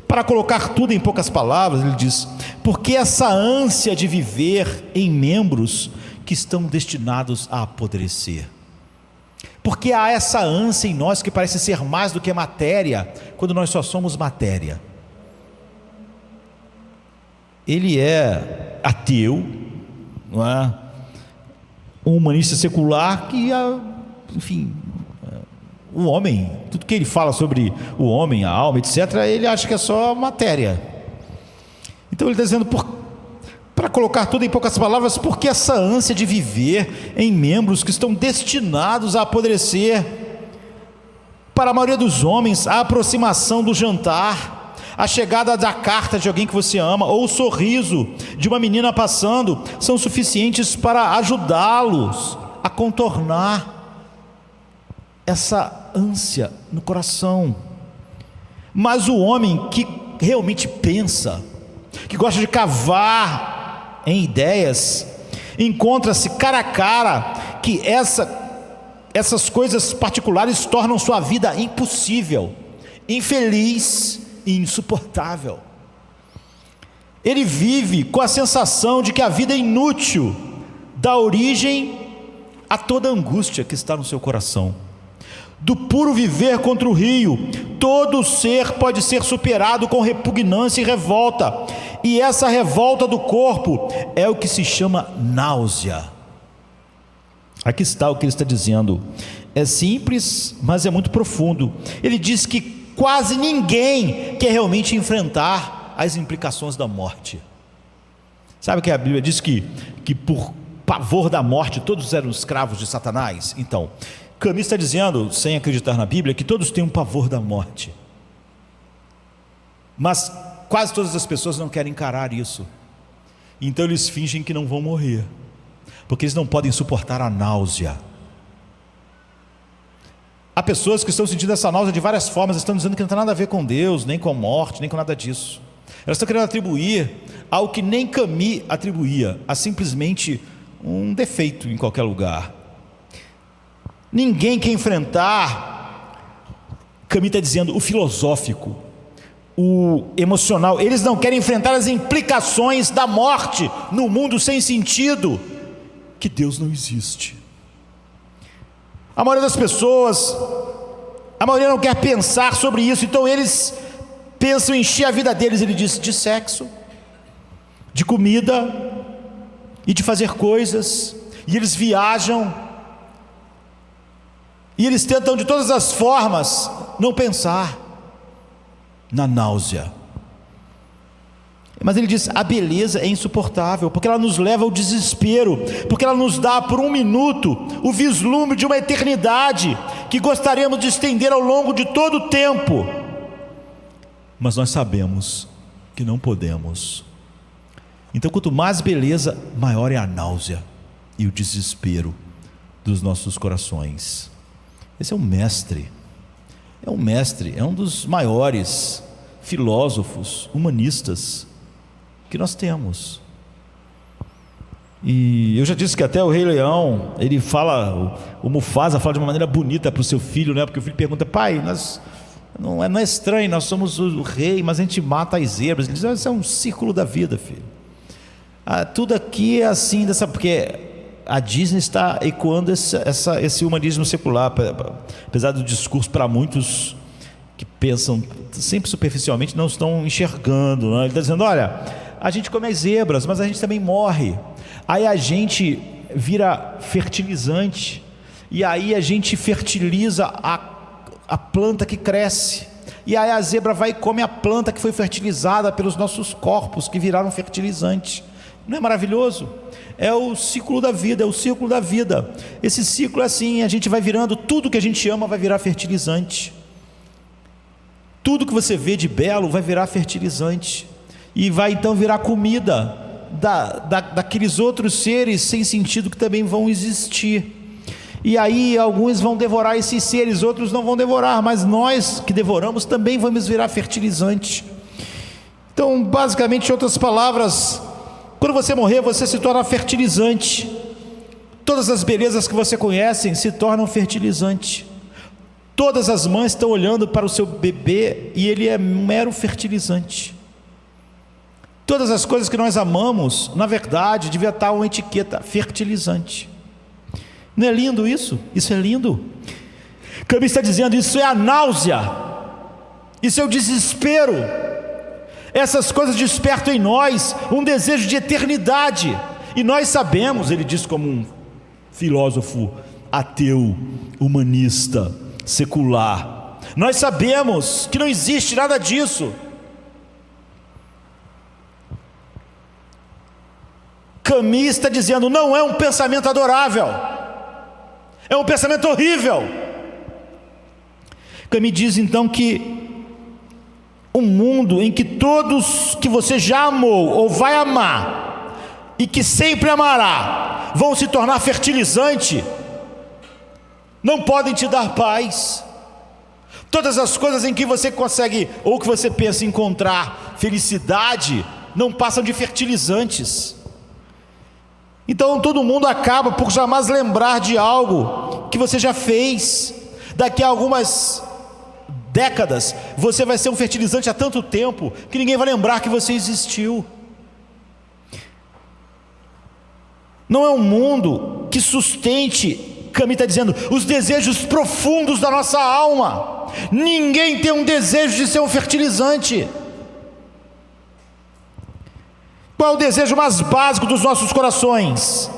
Para colocar tudo em poucas palavras, ele diz: porque essa ânsia de viver em membros que estão destinados a apodrecer. Porque há essa ânsia em nós que parece ser mais do que matéria, quando nós só somos matéria. Ele é ateu, não é? Um humanista secular que, enfim, o homem, tudo que ele fala sobre o homem, a alma, etc., ele acha que é só matéria. Então ele está dizendo, para colocar tudo em poucas palavras, porque essa ânsia de viver em membros que estão destinados a apodrecer. Para a maioria dos homens, a aproximação do jantar, a chegada da carta de alguém que você ama, ou o sorriso de uma menina passando, são suficientes para ajudá-los a contornar essa ânsia no coração. Mas o homem que realmente pensa, que gosta de cavar em ideias, encontra-se cara a cara que essas coisas particulares tornam sua vida impossível, infeliz e insuportável. Ele vive com a sensação de que a vida é inútil, dá origem a toda a angústia que está no seu coração. Do puro viver contra o rio, todo ser pode ser superado com repugnância e revolta, e essa revolta do corpo é o que se chama náusea. Aqui está o que ele está dizendo. É simples, mas é muito profundo. Ele diz que quase ninguém quer realmente enfrentar as implicações da morte. Sabe que a Bíblia diz que por pavor da morte todos eram escravos de Satanás? Então, Camus está dizendo, sem acreditar na Bíblia, que todos têm um pavor da morte. Mas quase todas as pessoas não querem encarar isso. Então eles fingem que não vão morrer, porque eles não podem suportar a náusea. Há pessoas que estão sentindo essa náusea de várias formas, estão dizendo que não tem nada a ver com Deus, nem com a morte, nem com nada disso. Elas estão querendo atribuir ao que nem Camus atribuía, a simplesmente um defeito em qualquer lugar. Ninguém quer enfrentar, Camus está dizendo, o filosófico, o emocional. Eles não querem enfrentar as implicações da morte no mundo sem sentido, que Deus não existe. A maioria das pessoas, a maioria não quer pensar sobre isso, então eles pensam em encher a vida deles, ele diz, de sexo, de comida e de fazer coisas, e eles viajam, e eles tentam de todas as formas não pensar na náusea. Mas ele diz, a beleza é insuportável, porque ela nos leva ao desespero, porque ela nos dá por um minuto o vislumbre de uma eternidade que gostaríamos de estender ao longo de todo o tempo, mas nós sabemos que não podemos. Então, quanto mais beleza, maior é a náusea e o desespero dos nossos corações. Esse é um mestre, é um dos maiores filósofos, humanistas que nós temos. E eu já disse que até o Rei Leão, ele fala, o Mufasa fala de uma maneira bonita para o seu filho, né? Porque o filho pergunta, pai, não é estranho, nós somos o rei, mas a gente mata as zebras. Ele diz, isso é um círculo da vida, filho. Tudo aqui é assim, porque a Disney está ecoando esse humanismo secular, apesar do discurso para muitos que pensam sempre superficialmente, não estão enxergando, né? Ele está dizendo, olha, a gente come as zebras, mas a gente também morre, aí a gente vira fertilizante, e aí a gente fertiliza a planta que cresce, e aí a zebra vai e come a planta que foi fertilizada pelos nossos corpos, que viraram fertilizante. Não é maravilhoso? É o ciclo da vida, esse ciclo é assim, a gente vai virando, tudo que a gente ama vai virar fertilizante, tudo que você vê de belo vai virar fertilizante, e vai então virar comida daqueles outros seres sem sentido que também vão existir. E aí alguns vão devorar esses seres, outros não vão devorar, mas nós que devoramos também vamos virar fertilizante. Então, basicamente, em outras palavras, quando você morrer, você se torna fertilizante. Todas as belezas que você conhece se tornam fertilizante. Todas as mães estão olhando para o seu bebê e ele é um mero fertilizante. Todas as coisas que nós amamos, na verdade, devia estar uma etiqueta: fertilizante. Não é lindo isso? Isso é lindo. Camus está dizendo: isso é a náusea, isso é o desespero. Essas coisas despertam em nós um desejo de eternidade. E nós sabemos, ele diz como um filósofo ateu, humanista, secular, nós sabemos que não existe nada disso. Camus está dizendo: não é um pensamento adorável, é um pensamento horrível. Camus diz então que um mundo em que todos que você já amou ou vai amar e que sempre amará vão se tornar fertilizante, não podem te dar paz. Todas as coisas em que você consegue ou que você pensa encontrar felicidade não passam de fertilizantes. Então todo mundo acaba por jamais lembrar de algo que você já fez. Daqui a algumas décadas você vai ser um fertilizante há tanto tempo que ninguém vai lembrar que você existiu. Não é um mundo que sustente, Camus está dizendo, os desejos profundos da nossa alma. Ninguém tem um desejo de ser um fertilizante. Qual é o desejo mais básico dos nossos corações?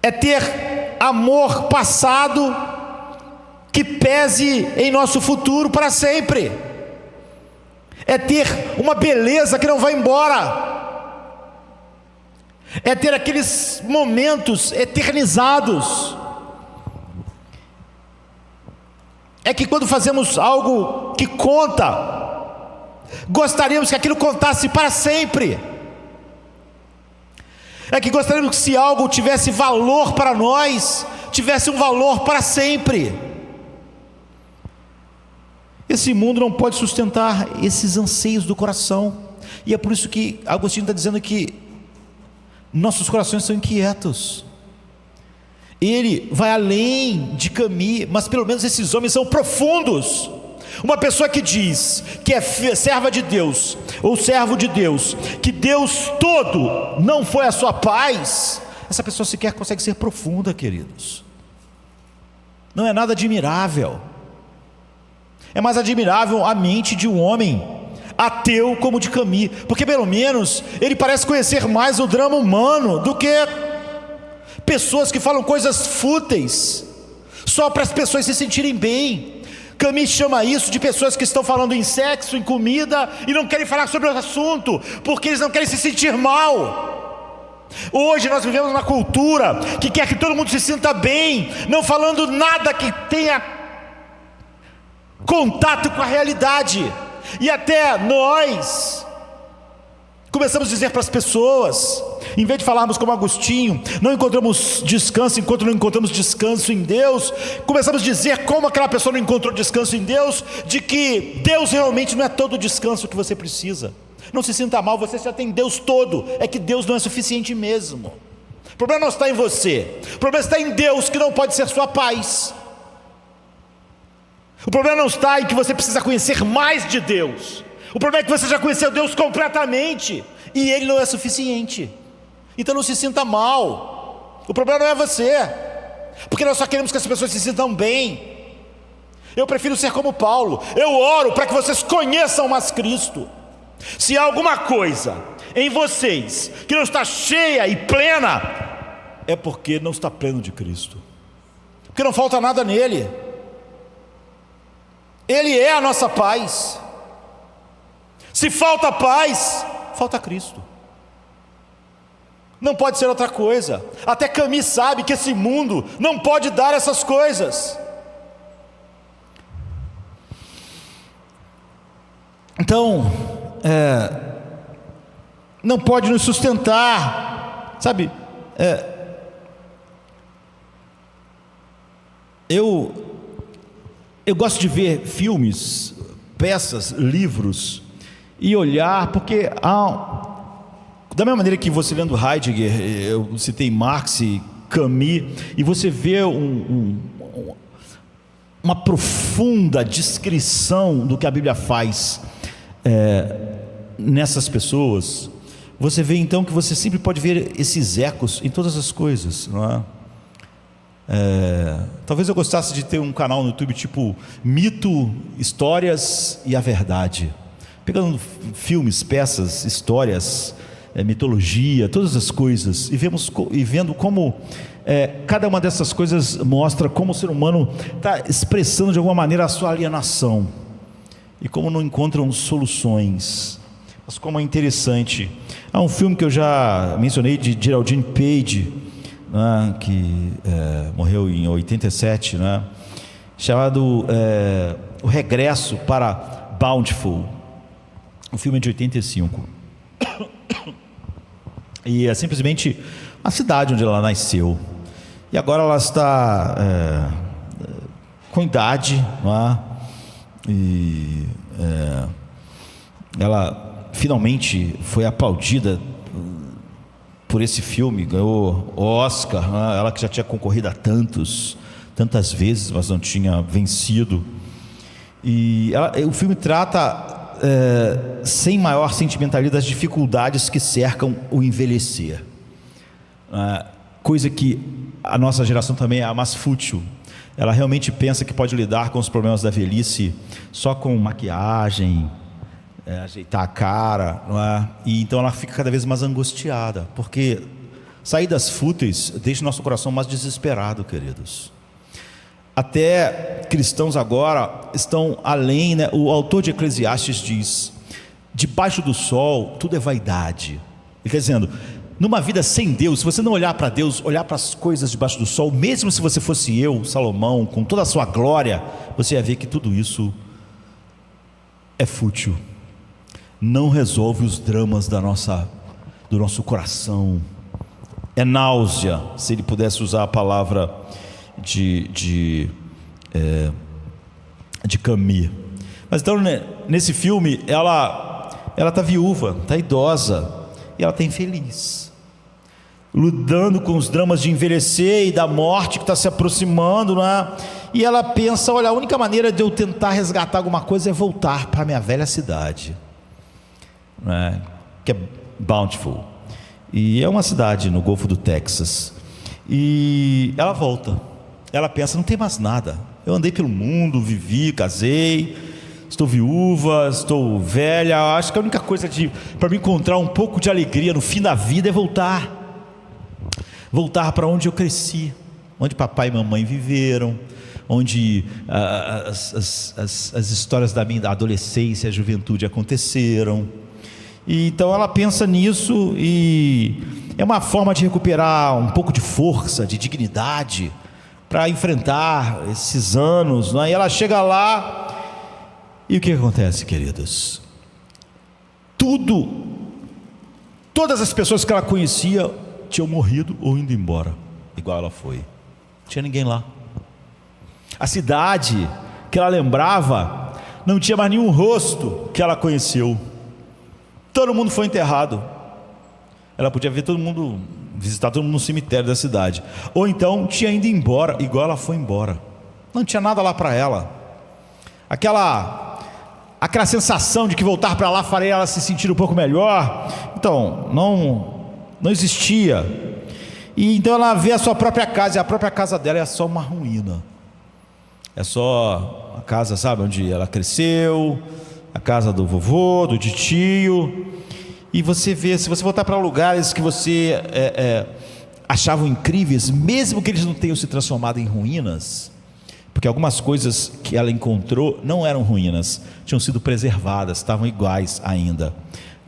É ter amor passado que pese em nosso futuro para sempre. É ter uma beleza que não vai embora. É ter aqueles momentos eternizados. É que quando fazemos algo que conta, gostaríamos que aquilo contasse para sempre. É que gostaríamos que se algo tivesse valor para nós, tivesse um valor para sempre. Esse mundo não pode sustentar esses anseios do coração. E é por isso que Agostinho está dizendo que nossos corações são inquietos. Ele vai além de Camus, mas pelo menos esses homens são profundos. Uma pessoa que diz que é serva de Deus, ou servo de Deus, que Deus todo não foi a sua paz, essa pessoa sequer consegue ser profunda, queridos. Não é nada admirável. É mais admirável a mente de um homem ateu como de Camus, porque pelo menos ele parece conhecer mais o drama humano do que pessoas que falam coisas fúteis só para as pessoas se sentirem bem. Camus chama isso de pessoas que estão falando em sexo, em comida, e não querem falar sobre o assunto, porque eles não querem se sentir mal. Hoje nós vivemos uma cultura que quer que todo mundo se sinta bem, não falando nada que tenha contato com a realidade. E até nós começamos a dizer para as pessoas, em vez de falarmos como Agostinho, não encontramos descanso enquanto não encontramos descanso em Deus, começamos a dizer como aquela pessoa não encontrou descanso em Deus, de que Deus realmente não é todo o descanso que você precisa. Não se sinta mal, você já tem Deus todo, é que Deus não é suficiente mesmo. O problema não está em você, o problema está em Deus, que não pode ser sua paz. O problema não está em que você precisa conhecer mais de Deus. O problema é que você já conheceu Deus completamente e Ele não é suficiente. Então não se sinta mal. O problema não é você, porque nós só queremos que as pessoas se sintam bem. Eu prefiro ser como Paulo. Eu oro para que vocês conheçam mais Cristo. Se há alguma coisa em vocês que não está cheia e plena, é porque não está pleno de Cristo, porque não falta nada nele. Ele é a nossa paz. Se falta paz, falta Cristo. Não pode ser outra coisa. Até Camus sabe que esse mundo não pode dar essas coisas. Então, não pode nos sustentar, sabe? Eu gosto de ver filmes, peças, livros e olhar, porque da mesma maneira que você lendo Heidegger, eu citei Marx e Camus, e você vê uma profunda descrição do que a Bíblia faz nessas pessoas. Você vê então que você sempre pode ver esses ecos em todas as coisas, não é? Talvez eu gostasse de ter um canal no YouTube tipo Mito, Histórias e a Verdade, pegando filmes, peças, histórias, mitologia, todas as coisas, e vendo como cada uma dessas coisas mostra como o ser humano está expressando de alguma maneira a sua alienação, e como não encontram soluções. Mas como é interessante. Há um filme que eu já mencionei, de Geraldine Page, né, que morreu em 87, né, chamado O Regresso para Bountiful. O filme é de 85. E é simplesmente a cidade onde ela nasceu. E agora ela está com idade, né, e ela finalmente foi aplaudida por esse filme, ganhou Oscar, né? Ela que já tinha concorrido a tantas vezes, mas não tinha vencido. E o filme trata, sem maior sentimentalismo, das dificuldades que cercam o envelhecer, coisa que a nossa geração também é a mais fútil. Ela realmente pensa que pode lidar com os problemas da velhice só com maquiagem, ajeitar a cara, não é? E então ela fica cada vez mais angustiada, porque saídas fúteis deixam nosso coração mais desesperado, queridos. Até cristãos agora estão além, né? O autor de Eclesiastes diz: debaixo do sol tudo é vaidade. Ele está dizendo, numa vida sem Deus, se você não olhar para Deus, olhar para as coisas debaixo do sol, mesmo se você fosse eu, Salomão, com toda a sua glória, você ia ver que tudo isso é fútil, não resolve os dramas do nosso coração, é náusea, se ele pudesse usar a palavra de Camus. Mas então, nesse filme, ela está viúva, está idosa, e ela está infeliz, lidando com os dramas de envelhecer e da morte que está se aproximando, né? E ela pensa, olha, a única maneira de eu tentar resgatar alguma coisa é voltar para a minha velha cidade, né? Que é Bountiful, e é uma cidade no Golfo do Texas. E ela volta, ela pensa, não tem mais nada, eu andei pelo mundo, vivi, casei, estou viúva, estou velha, acho que a única coisa para me encontrar um pouco de alegria no fim da vida é voltar para onde eu cresci, onde papai e mamãe viveram, onde as histórias da minha adolescência e juventude aconteceram. E então ela pensa nisso, e é uma forma de recuperar um pouco de força, de dignidade, para enfrentar esses anos, né? E ela chega lá, e o que acontece, queridos? Todas as pessoas que ela conhecia tinham morrido ou ido embora, igual ela foi. Não tinha ninguém lá. A cidade que ela lembrava não tinha mais nenhum rosto que ela conheceu. Todo mundo foi enterrado. Ela podia ver todo mundo, visitar todo mundo no cemitério da cidade, ou então tinha ido embora, igual ela foi embora. Não tinha nada lá para ela. Aquela sensação de que voltar para lá faria ela se sentir um pouco melhor, então não existia. E então ela vê a sua própria casa, e a própria casa dela é só uma ruína. É só a casa, sabe, onde ela cresceu, a casa do vovô, do tio. E você vê, se você voltar para lugares que você achavam incríveis, mesmo que eles não tenham se transformado em ruínas, porque algumas coisas que ela encontrou não eram ruínas, tinham sido preservadas, estavam iguais ainda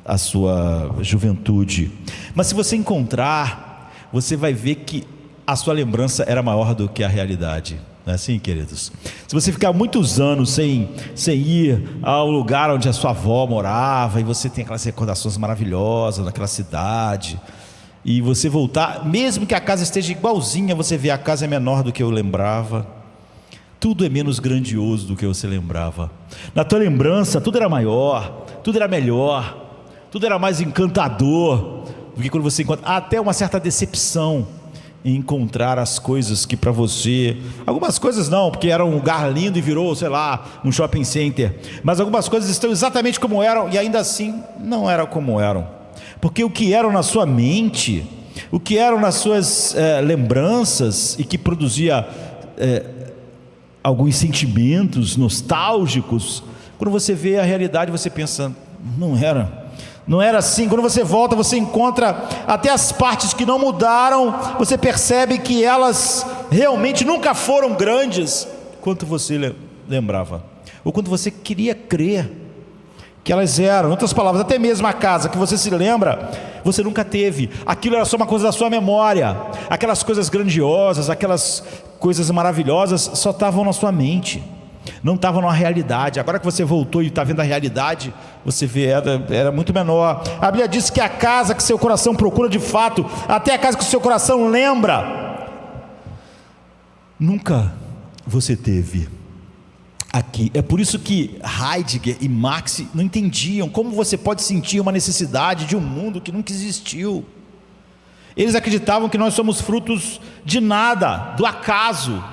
à sua juventude. Mas se você encontrar, você vai ver que a sua lembrança era maior do que a realidade. Não é assim, queridos? Se você ficar muitos anos sem ir ao lugar onde a sua avó morava, e você tem aquelas recordações maravilhosas daquela cidade, e você voltar, mesmo que a casa esteja igualzinha, você vê a casa é menor do que eu lembrava, tudo é menos grandioso do que você lembrava. Na tua lembrança tudo era maior, tudo era melhor, tudo era mais encantador do que quando você encontra. Há até uma certa decepção em encontrar as coisas que para você, algumas coisas não, porque era um lugar lindo e virou, sei lá, um shopping center, mas algumas coisas estão exatamente como eram e ainda assim não eram como eram, porque o que eram na sua mente, o que eram nas suas lembranças e que produzia alguns sentimentos nostálgicos, quando você vê a realidade você pensa, não era assim. Quando você volta, você encontra até as partes que não mudaram, você percebe que elas realmente nunca foram grandes quanto você lembrava, ou quanto você queria crer que elas eram. Em outras palavras, até mesmo a casa que você se lembra, você nunca teve, aquilo era só uma coisa da sua memória, aquelas coisas grandiosas, aquelas coisas maravilhosas só estavam na sua mente, não estavam na realidade. Agora que você voltou e está vendo a realidade, você vê, era muito menor. A Bíblia diz que a casa que seu coração procura de fato, até a casa que o seu coração lembra, nunca você teve aqui. É por isso que Heidegger e Marx não entendiam como você pode sentir uma necessidade de um mundo que nunca existiu. Eles acreditavam que nós somos frutos de nada, do acaso,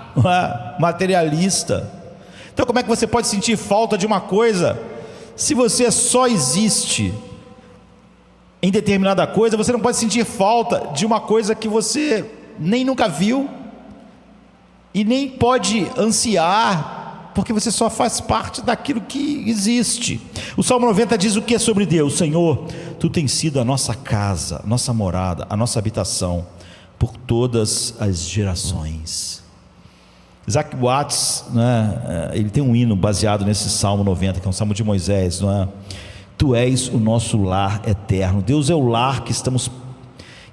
materialista. Então como é que você pode sentir falta de uma coisa se você só existe em determinada coisa? Você não pode sentir falta de uma coisa que você nem nunca viu e nem pode ansiar, porque você só faz parte daquilo que existe. O Salmo 90 diz o que é sobre Deus: Senhor, Tu tens sido a nossa casa, a nossa morada, a nossa habitação por todas as gerações. Isaac Watts, né, ele tem um hino baseado nesse Salmo 90, que é um Salmo de Moisés, não é? Tu és o nosso lar eterno. Deus é o lar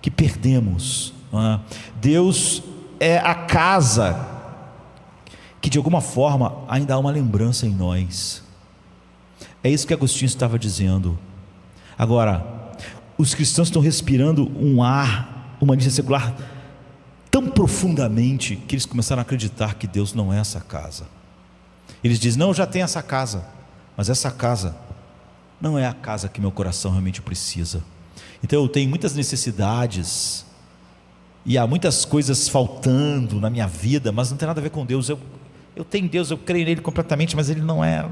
que perdemos, não é? Deus é a casa que de alguma forma ainda há uma lembrança em nós. É isso que Agostinho estava dizendo. Agora, os cristãos estão respirando um ar humanista secular tão profundamente que eles começaram a acreditar que Deus não é essa casa. Eles dizem, não, eu já tenho essa casa, mas essa casa não é a casa que meu coração realmente precisa. Então eu tenho muitas necessidades e há muitas coisas faltando na minha vida, mas não tem nada a ver com Deus. Eu tenho Deus, eu creio nele completamente, mas ele não é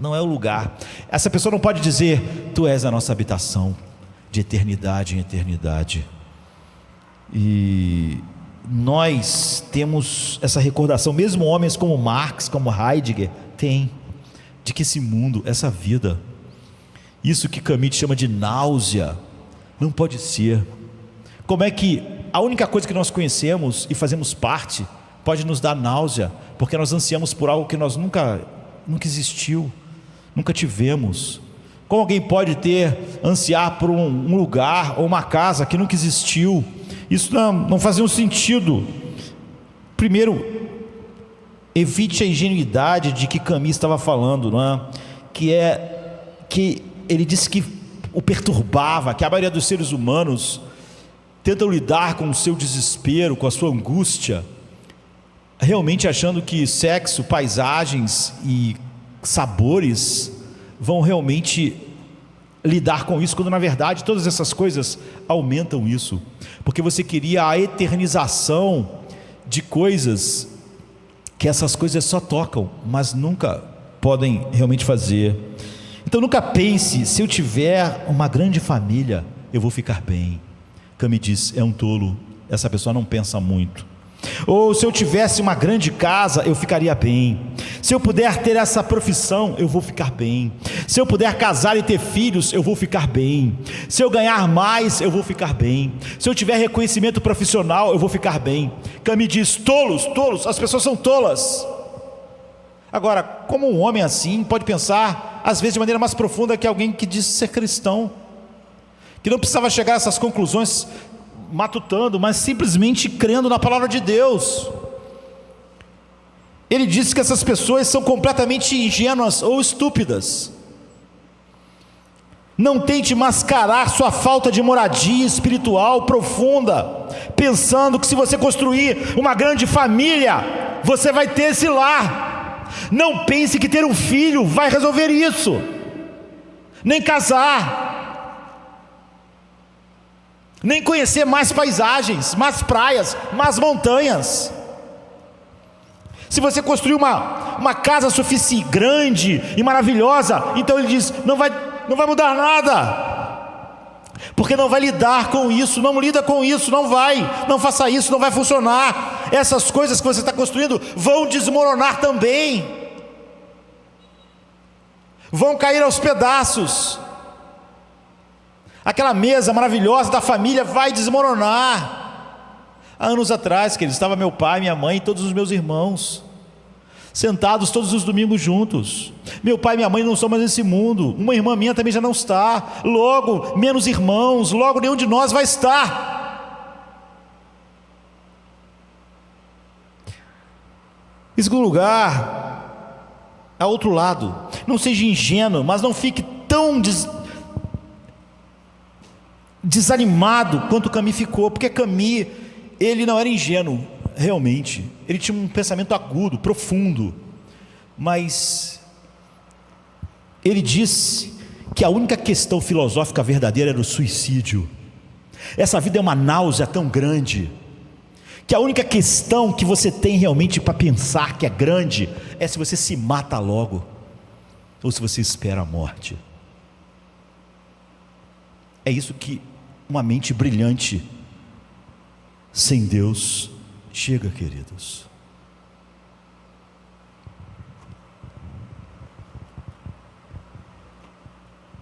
o lugar. Essa pessoa não pode dizer, Tu és a nossa habitação de eternidade em eternidade. E nós temos essa recordação, mesmo homens como Marx, como Heidegger têm, de que esse mundo, essa vida, isso que Camus chama de náusea, não pode ser. Como é que a única coisa que nós conhecemos e fazemos parte pode nos dar náusea, porque nós ansiamos por algo que nós nunca existiu, nunca tivemos? Como alguém pode ansiar por um lugar ou uma casa que nunca existiu? Isso não fazia um sentido. Primeiro, evite a ingenuidade de que Camus estava falando, não é? Que ele disse que o perturbava, que a maioria dos seres humanos tentam lidar com o seu desespero, com a sua angústia, realmente achando que sexo, paisagens e sabores vão realmente lidar com isso, quando na verdade todas essas coisas aumentam isso, porque você queria a eternização de coisas que essas coisas só tocam, mas nunca podem realmente fazer. Então nunca pense, se eu tiver uma grande família, eu vou ficar bem. Camus diz, é um tolo, essa pessoa não pensa muito. Ou se eu tivesse uma grande casa, eu ficaria bem. Se eu puder ter essa profissão, eu vou ficar bem. Se eu puder casar e ter filhos, eu vou ficar bem. Se eu ganhar mais, eu vou ficar bem. Se eu tiver reconhecimento profissional, eu vou ficar bem. Camus diz, tolos, as pessoas são tolas. Agora, como um homem assim pode pensar, às vezes de maneira mais profunda que alguém que diz ser cristão, que não precisava chegar a essas conclusões matutando, mas simplesmente crendo na palavra de Deus. Ele disse que essas pessoas são completamente ingênuas ou estúpidas. Não tente mascarar sua falta de moradia espiritual profunda, pensando que se você construir uma grande família, você vai ter esse lar. Não pense que ter um filho vai resolver isso, nem casar, nem conhecer mais paisagens, mais praias, mais montanhas. Se você construir uma casa suficiente, grande e maravilhosa, então ele diz, não vai mudar nada, porque não vai lidar com isso, não lida com isso, não faça isso, não vai funcionar. Essas coisas que você está construindo vão desmoronar também, vão cair aos pedaços. Aquela mesa maravilhosa da família vai desmoronar. Há anos atrás, que estava meu pai, minha mãe e todos os meus irmãos sentados todos os domingos juntos. Meu pai e minha mãe não estão mais nesse mundo, uma irmã minha também já não está, logo menos irmãos, logo nenhum de nós vai estar. Em segundo lugar, a outro lado, não seja ingênuo, mas não fique tão desanimado quanto Camille ficou, porque Camille, ele não era ingênuo, realmente, ele tinha um pensamento agudo, profundo, mas ele disse que a única questão filosófica verdadeira era o suicídio. Essa vida é uma náusea tão grande, que a única questão que você tem realmente para pensar que é grande, é se você se mata logo, ou se você espera a morte. É isso que uma mente brilhante, sem Deus, chega, queridos.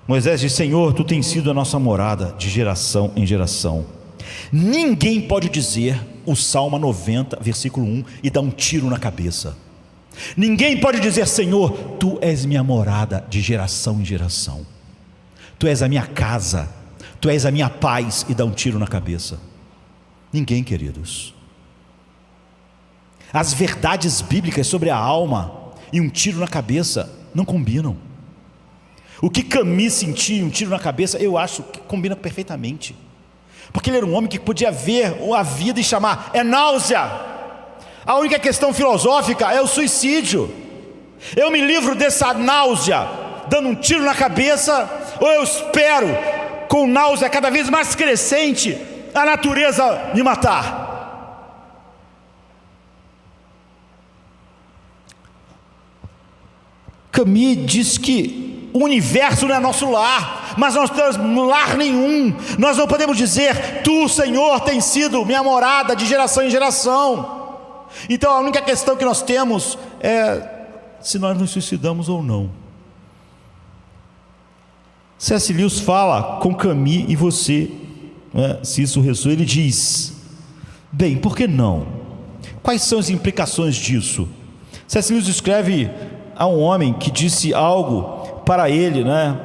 Moisés diz, Senhor, Tu tens sido a nossa morada de geração em geração. Ninguém pode dizer o Salmo 90, versículo 1, e dar um tiro na cabeça. Ninguém pode dizer, Senhor, Tu és minha morada de geração em geração. Tu és a minha casa, Tu és a minha paz, e dar um tiro na cabeça. Ninguém, queridos. As verdades bíblicas sobre a alma e um tiro na cabeça não combinam. O que Camille sentia, um tiro na cabeça, eu acho que combina perfeitamente, porque ele era um homem que podia ver a vida e chamar, é náusea. A única questão filosófica é o suicídio. Eu me livro dessa náusea dando um tiro na cabeça, ou eu espero, com náusea cada vez mais crescente, a natureza me matar. Camille diz que o universo não é nosso lar, mas nós não temos lar nenhum. Nós não podemos dizer, Tu, Senhor, tens sido minha morada de geração em geração. Então a única questão que nós temos é se nós nos suicidamos ou não. C.S. Lewis fala com Camille e você, né, se isso ressoa, ele diz, bem, por que não? Quais são as implicações disso? C.S. Lewis escreve a um homem que disse algo para ele, né?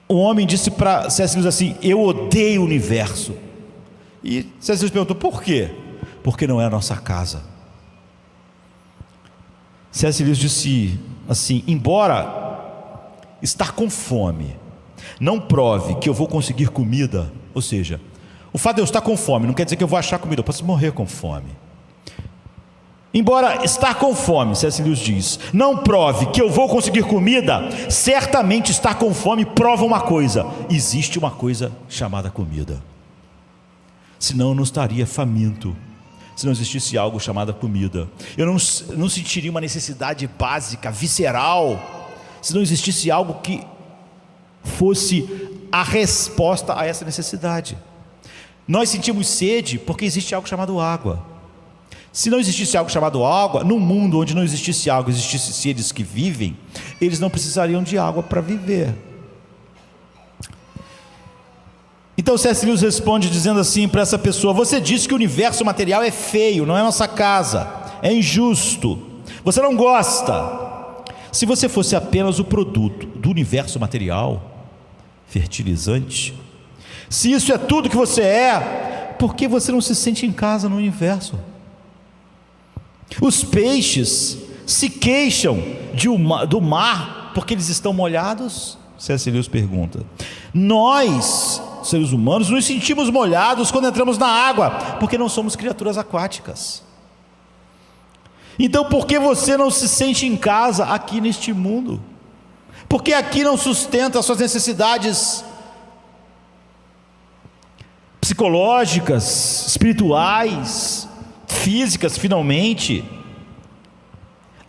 O homem disse para C.S. Lewis assim, eu odeio o universo. E C.S. Lewis perguntou, por quê? Porque não é a nossa casa. C.S. Lewis disse assim, embora estar com fome não prove que eu vou conseguir comida, ou seja, o fato de eu estar com fome não quer dizer que eu vou achar comida, eu posso morrer com fome. Embora estar com fome, C.S. Lewis diz, não prove que eu vou conseguir comida, certamente estar com fome prova uma coisa, existe uma coisa chamada comida. Senão eu não estaria faminto, se não existisse algo chamado comida. Eu não sentiria uma necessidade básica, visceral, se não existisse algo que fosse a resposta a essa necessidade. Nós sentimos sede porque existe algo chamado água. Se não existisse algo chamado água, num mundo onde não existisse água, existisse seres que vivem, eles não precisariam de água para viver. Então C.S. Lewis responde dizendo assim para essa pessoa, você disse que o universo material é feio, não é nossa casa, é injusto, você não gosta. Se você fosse apenas o produto do universo material, fertilizante, se isso é tudo que você é, por que você não se sente em casa no universo? Os peixes se queixam do mar porque eles estão molhados? C.S. Lewis pergunta. Nós, seres humanos, nos sentimos molhados quando entramos na água, porque não somos criaturas aquáticas. Então por que você não se sente em casa aqui neste mundo? Porque aqui não sustenta as suas necessidades psicológicas, espirituais, físicas, finalmente?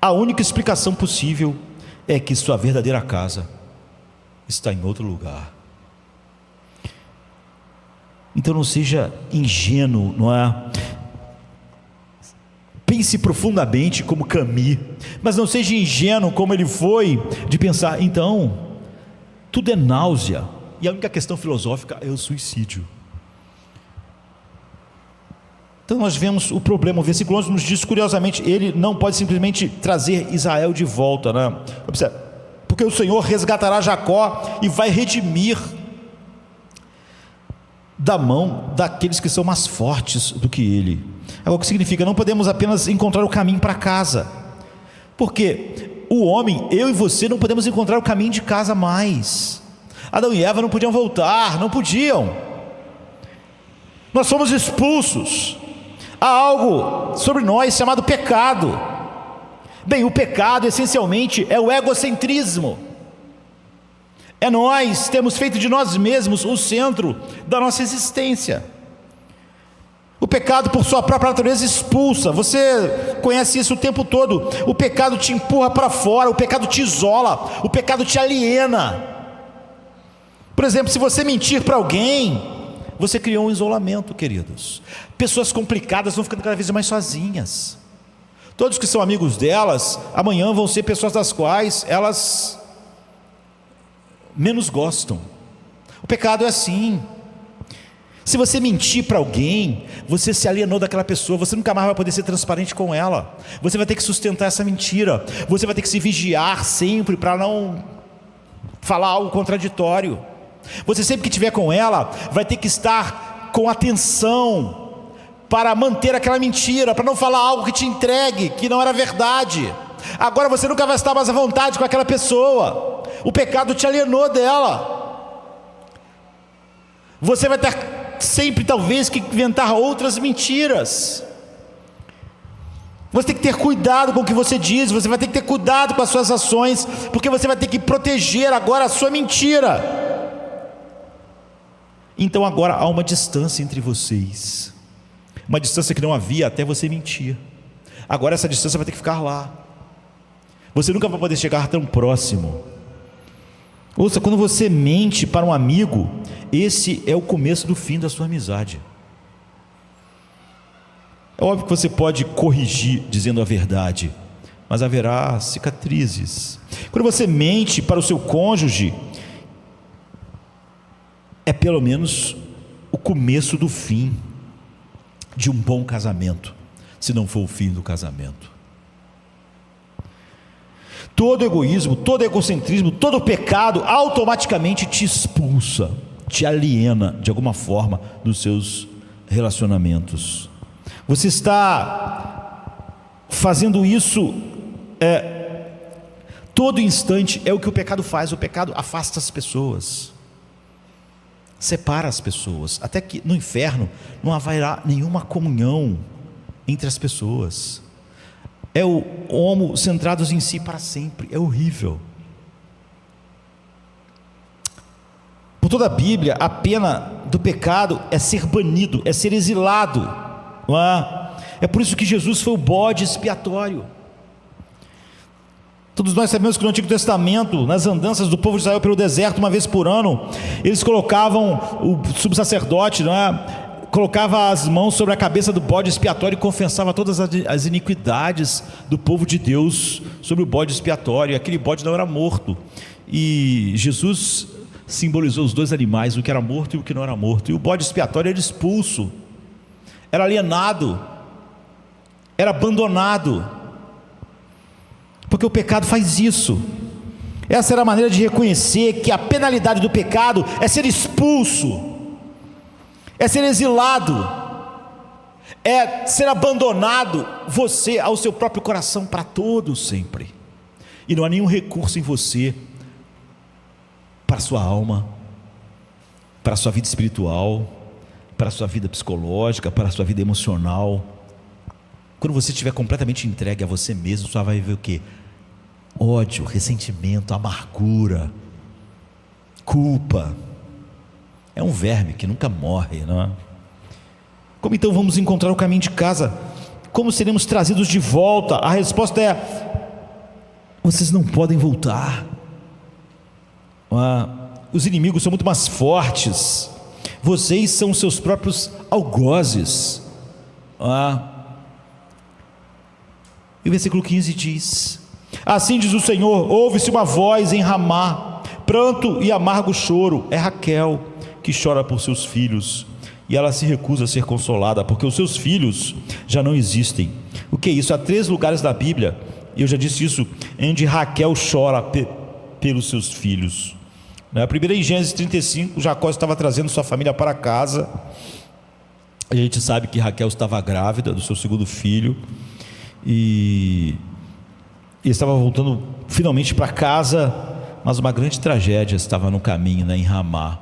A única explicação possível é que sua verdadeira casa está em outro lugar. Então não seja ingênuo, não é? Pense profundamente como Camus, mas não seja ingênuo como ele foi, de pensar, então, tudo é náusea, e a única questão filosófica é o suicídio. Então nós vemos o problema. O versículo 11 nos diz, curiosamente, ele não pode simplesmente trazer Israel de volta, né? Porque o Senhor resgatará Jacó e vai redimir da mão daqueles que são mais fortes do que ele. Agora, o que significa? Não podemos apenas encontrar o caminho para casa, porque o homem, eu e você, não podemos encontrar o caminho de casa mais. Adão e Eva não podiam voltar, não podiam. Nós fomos expulsos. Há algo sobre nós chamado pecado. Bem, o pecado essencialmente é o egocentrismo. É nós temos feito de nós mesmos o centro da nossa existência. O pecado, por sua própria natureza, expulsa. Você conhece isso o tempo todo. O pecado te empurra para fora, o pecado te isola, o pecado te aliena. Por exemplo, se você mentir para alguém, você criou um isolamento, queridos. Pessoas complicadas vão ficando cada vez mais sozinhas. Todos que são amigos delas, amanhã vão ser pessoas das quais elas menos gostam. O pecado é assim. Se você mentir para alguém, você se alienou daquela pessoa, você nunca mais vai poder ser transparente com ela. Você vai ter que sustentar essa mentira. Você vai ter que se vigiar sempre para não falar algo contraditório. Você sempre que estiver com ela, vai ter que estar com atenção para manter aquela mentira, para não falar algo que te entregue, que não era verdade. Agora você nunca vai estar mais à vontade com aquela pessoa. O pecado te alienou dela. Você vai ter sempre talvez que inventar outras mentiras. Você tem que ter cuidado com o que você diz. Você vai ter que ter cuidado com as suas ações, porque você vai ter que proteger agora a sua mentira. Então agora há uma distância entre vocês, uma distância que não havia até você mentir. Agora essa distância vai ter que ficar lá. Você nunca vai poder chegar tão próximo. Ouça, quando você mente para um amigo, esse é o começo do fim da sua amizade. É óbvio que você pode corrigir dizendo a verdade, mas haverá cicatrizes. Quando você mente para o seu cônjuge, é pelo menos o começo do fim de um bom casamento, se não for o fim do casamento. Todo egoísmo, todo egocentrismo, todo pecado automaticamente te expulsa, te aliena de alguma forma dos seus relacionamentos. Você está fazendo isso todo instante. É o que o pecado faz. O pecado afasta as pessoas, separa as pessoas, até que no inferno não haverá nenhuma comunhão entre as pessoas. É o homo centrados em si para sempre. É horrível. Por toda a Bíblia, a pena do pecado é ser banido, é ser exilado, não é? É por isso que Jesus foi o bode expiatório. Todos nós sabemos que no Antigo Testamento, nas andanças do povo de Israel pelo deserto, uma vez por ano, eles colocavam, o subsacerdote, não é? Colocava as mãos sobre a cabeça do bode expiatório e confessava todas as iniquidades do povo de Deus sobre o bode expiatório. E aquele bode não era morto, e Jesus simbolizou os dois animais, o que era morto e o que não era morto. E o bode expiatório era expulso, era alienado, era abandonado, porque o pecado faz isso. Essa era a maneira de reconhecer que a penalidade do pecado é ser expulso, é ser exilado. é ser abandonado você ao seu próprio coração para todo sempre, e não há nenhum recurso em você para a sua alma, para a sua vida espiritual, para a sua vida psicológica, para a sua vida emocional. Quando você estiver completamente entregue a você mesmo, só vai ver o quê? Ódio, ressentimento, amargura, culpa. É um verme que nunca morre, não é? Como então vamos encontrar o caminho de casa? Como seremos trazidos de volta? A resposta é: vocês não podem voltar. Os inimigos são muito mais fortes. Vocês são seus próprios algozes. E o versículo 15 diz: assim diz o Senhor: ouve-se uma voz em Ramá, pranto e amargo choro. É Raquel que chora por seus filhos, e ela se recusa a ser consolada, porque os seus filhos já não existem. O que é isso? Há 3 lugares da Bíblia, e eu já disse isso, onde Raquel chora pelos seus filhos. A primeira, em Gênesis 35, Jacó estava trazendo sua família para casa. A gente sabe que Raquel estava grávida do seu segundo filho, e estava voltando finalmente para casa, mas uma grande tragédia estava no caminho, em Ramá,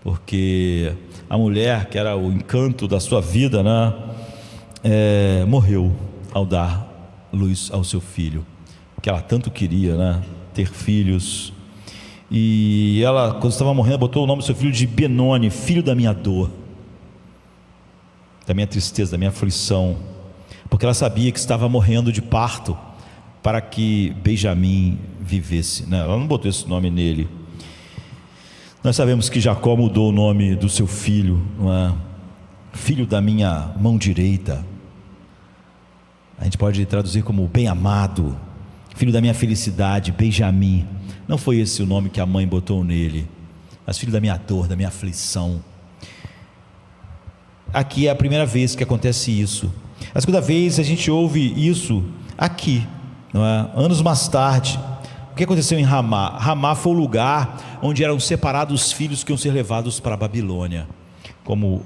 porque a mulher, que era o encanto da sua vida, morreu ao dar luz ao seu filho, que ela tanto queria, ter filhos. E ela, quando estava morrendo, botou o nome do seu filho de Benoni, filho da minha dor, da minha tristeza, da minha aflição, porque ela sabia que estava morrendo de parto para que Benjamim vivesse. Ela não botou esse nome nele. Nós sabemos que Jacó mudou o nome do seu filho, filho da minha mão direita. A gente pode traduzir como bem-amado, filho da minha felicidade, Benjamim. Não foi esse o nome que a mãe botou nele, mas filho da minha dor, da minha aflição. Aqui é a primeira vez que acontece isso. A segunda vez a gente ouve isso aqui, anos mais tarde. O que aconteceu em Ramá? Ramá foi o lugar onde eram separados os filhos que iam ser levados para a Babilônia, como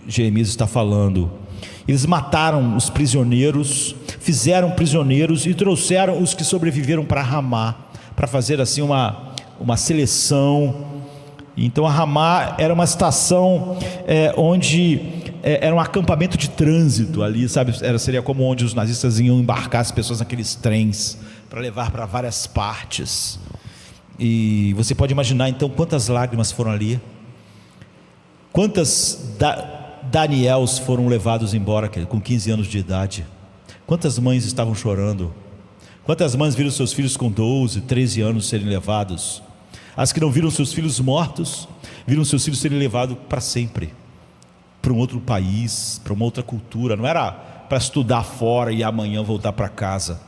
Jeremias está falando. Eles mataram os prisioneiros, fizeram prisioneiros e trouxeram os que sobreviveram para Ramá, para fazer assim uma seleção. Então a Ramá era uma estação onde era um acampamento de trânsito ali, sabe? Seria como onde os nazistas iam embarcar as pessoas naqueles trens para levar para várias partes. E você pode imaginar então quantas lágrimas foram ali, quantas Daniels foram levados embora com 15 anos de idade, quantas mães estavam chorando, quantas mães viram seus filhos com 12, 13 anos serem levados. As que não viram seus filhos mortos, viram seus filhos serem levados para sempre, para um outro país, para uma outra cultura. Não era para estudar fora e amanhã voltar para casa.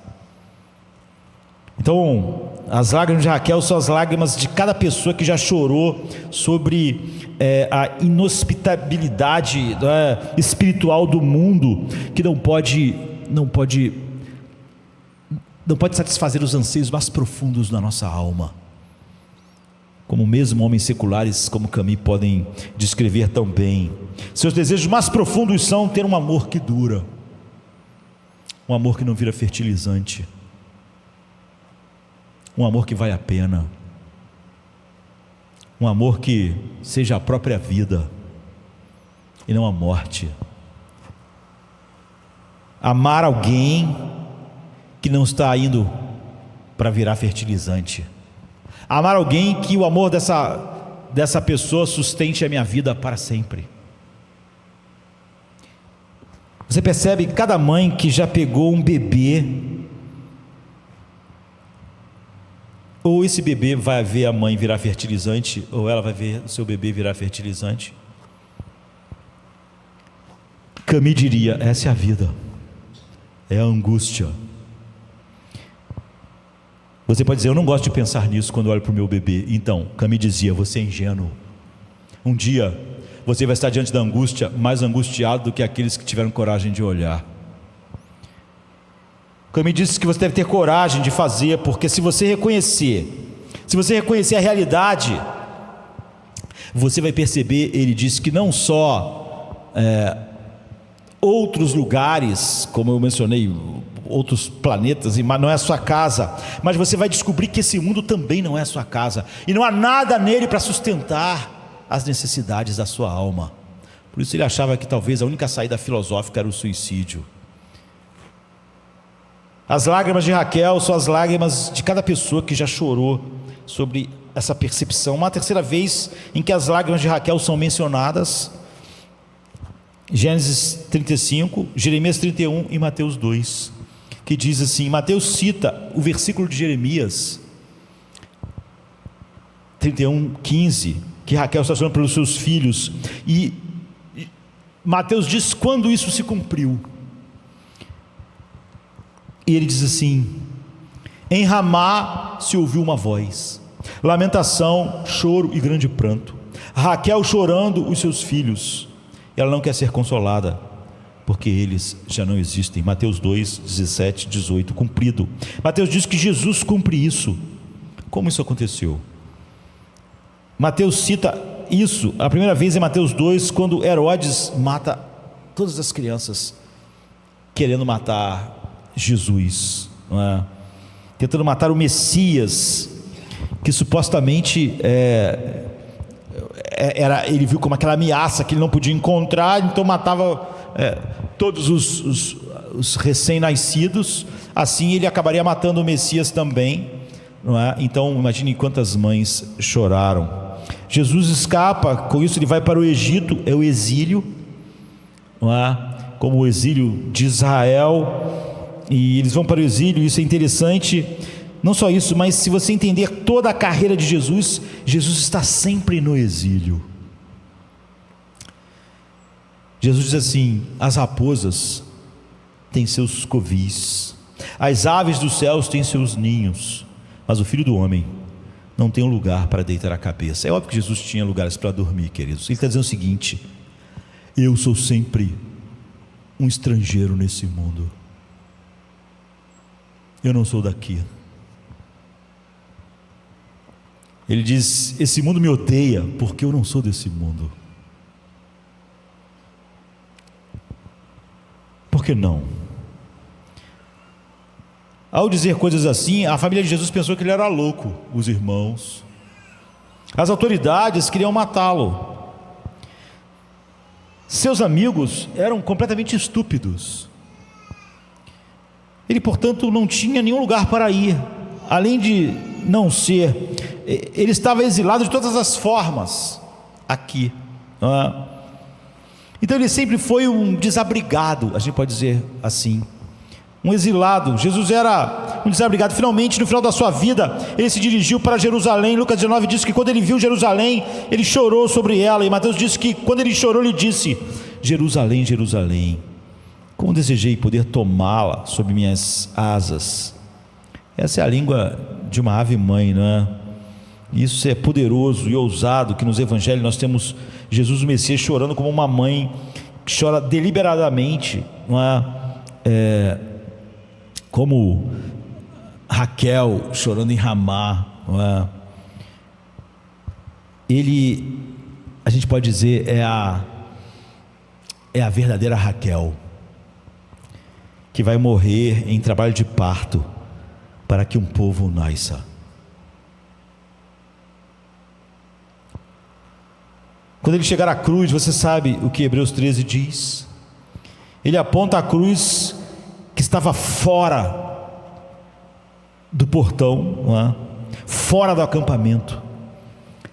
Então, as lágrimas de Raquel são as lágrimas de cada pessoa que já chorou sobre a inhospitabilidade espiritual do mundo, que não pode satisfazer os anseios mais profundos da nossa alma, como mesmo homens seculares como Camus podem descrever tão bem. Seus desejos mais profundos são ter um amor que dura, um amor que não vira fertilizante, um amor que vale a pena, um amor que seja a própria vida e não a morte. Amar alguém que não está indo para virar fertilizante. Amar alguém que o amor dessa pessoa sustente a minha vida para sempre. Você percebe, cada mãe que já pegou um bebê, ou esse bebê vai ver a mãe virar fertilizante, ou ela vai ver o seu bebê virar fertilizante. Camus diria: essa é a vida, é a angústia. Você pode dizer: eu não gosto de pensar nisso quando olho para o meu bebê. Então, Camus dizia: você é ingênuo. Um dia você vai estar diante da angústia, mais angustiado do que aqueles que tiveram coragem de olhar. Camus disse que você deve ter coragem de fazer, porque se você reconhecer a realidade, você vai perceber, ele disse, que não só outros lugares, como eu mencionei, outros planetas, mas não é a sua casa. Mas você vai descobrir que esse mundo também não é a sua casa, e não há nada nele para sustentar as necessidades da sua alma. Por isso ele achava que talvez a única saída filosófica era o suicídio. As lágrimas de Raquel são as lágrimas de cada pessoa que já chorou sobre essa percepção. Uma terceira vez em que as lágrimas de Raquel são mencionadas: Gênesis 35, Jeremias 31 e Mateus 2, que diz assim. Mateus cita o versículo de Jeremias 31, 15, que Raquel está chorando pelos seus filhos, e Mateus diz quando isso se cumpriu. E ele diz assim: em Ramá se ouviu uma voz, lamentação, choro e grande pranto, Raquel chorando os seus filhos. Ela não quer ser consolada, porque eles já não existem. Mateus 2, 17, 18, cumprido. Mateus diz que Jesus cumpre isso. Como isso aconteceu? Mateus cita isso, a primeira vez em Mateus 2, quando Herodes mata todas as crianças, querendo matar Jesus, não é? Tentando matar o Messias, que supostamente ele viu como aquela ameaça que ele não podia encontrar, então matava todos os recém-nascidos. Assim ele acabaria matando o Messias também, não é? Então imagine quantas mães choraram. Jesus escapa, com isso ele vai para o Egito, é o exílio, não é? Como o exílio de Israel, e eles vão para o exílio. Isso é interessante. Não só isso, mas se você entender toda a carreira de Jesus, Jesus está sempre no exílio. Jesus diz assim: as raposas têm seus covis, as aves dos céus têm seus ninhos, mas o Filho do Homem não tem um lugar para deitar a cabeça. É óbvio que Jesus tinha lugares para dormir, queridos. Ele está dizendo o seguinte: eu sou sempre um estrangeiro nesse mundo, eu não sou daqui. Ele diz: esse mundo me odeia porque eu não sou desse mundo. Por que não? Ao dizer coisas assim, a família de Jesus pensou que ele era louco, os irmãos. As autoridades queriam matá-lo. Seus amigos eram completamente estúpidos. Ele, portanto, não tinha nenhum lugar para ir. Além de não ser, ele estava exilado de todas as formas aqui, não é? Então ele sempre foi um desabrigado, a gente pode dizer assim, um exilado. Jesus era um desabrigado. Finalmente, no final da sua vida, ele se dirigiu para Jerusalém. Lucas 19 diz que quando ele viu Jerusalém, ele chorou sobre ela. E Mateus diz que quando ele chorou, ele disse: Jerusalém, Jerusalém, como desejei poder tomá-la sob minhas asas. Essa é a língua de uma ave mãe, não é? Isso é poderoso e ousado, que nos evangelhos nós temos Jesus o Messias chorando como uma mãe que chora deliberadamente, não é? Como Raquel chorando em Ramá, não é? Ele, a gente pode dizer, é a verdadeira Raquel, que vai morrer em trabalho de parto para que um povo nasça. Quando ele chegar à cruz, você sabe o que Hebreus 13 diz? Ele aponta a cruz que estava fora do portão, não é? Fora do acampamento.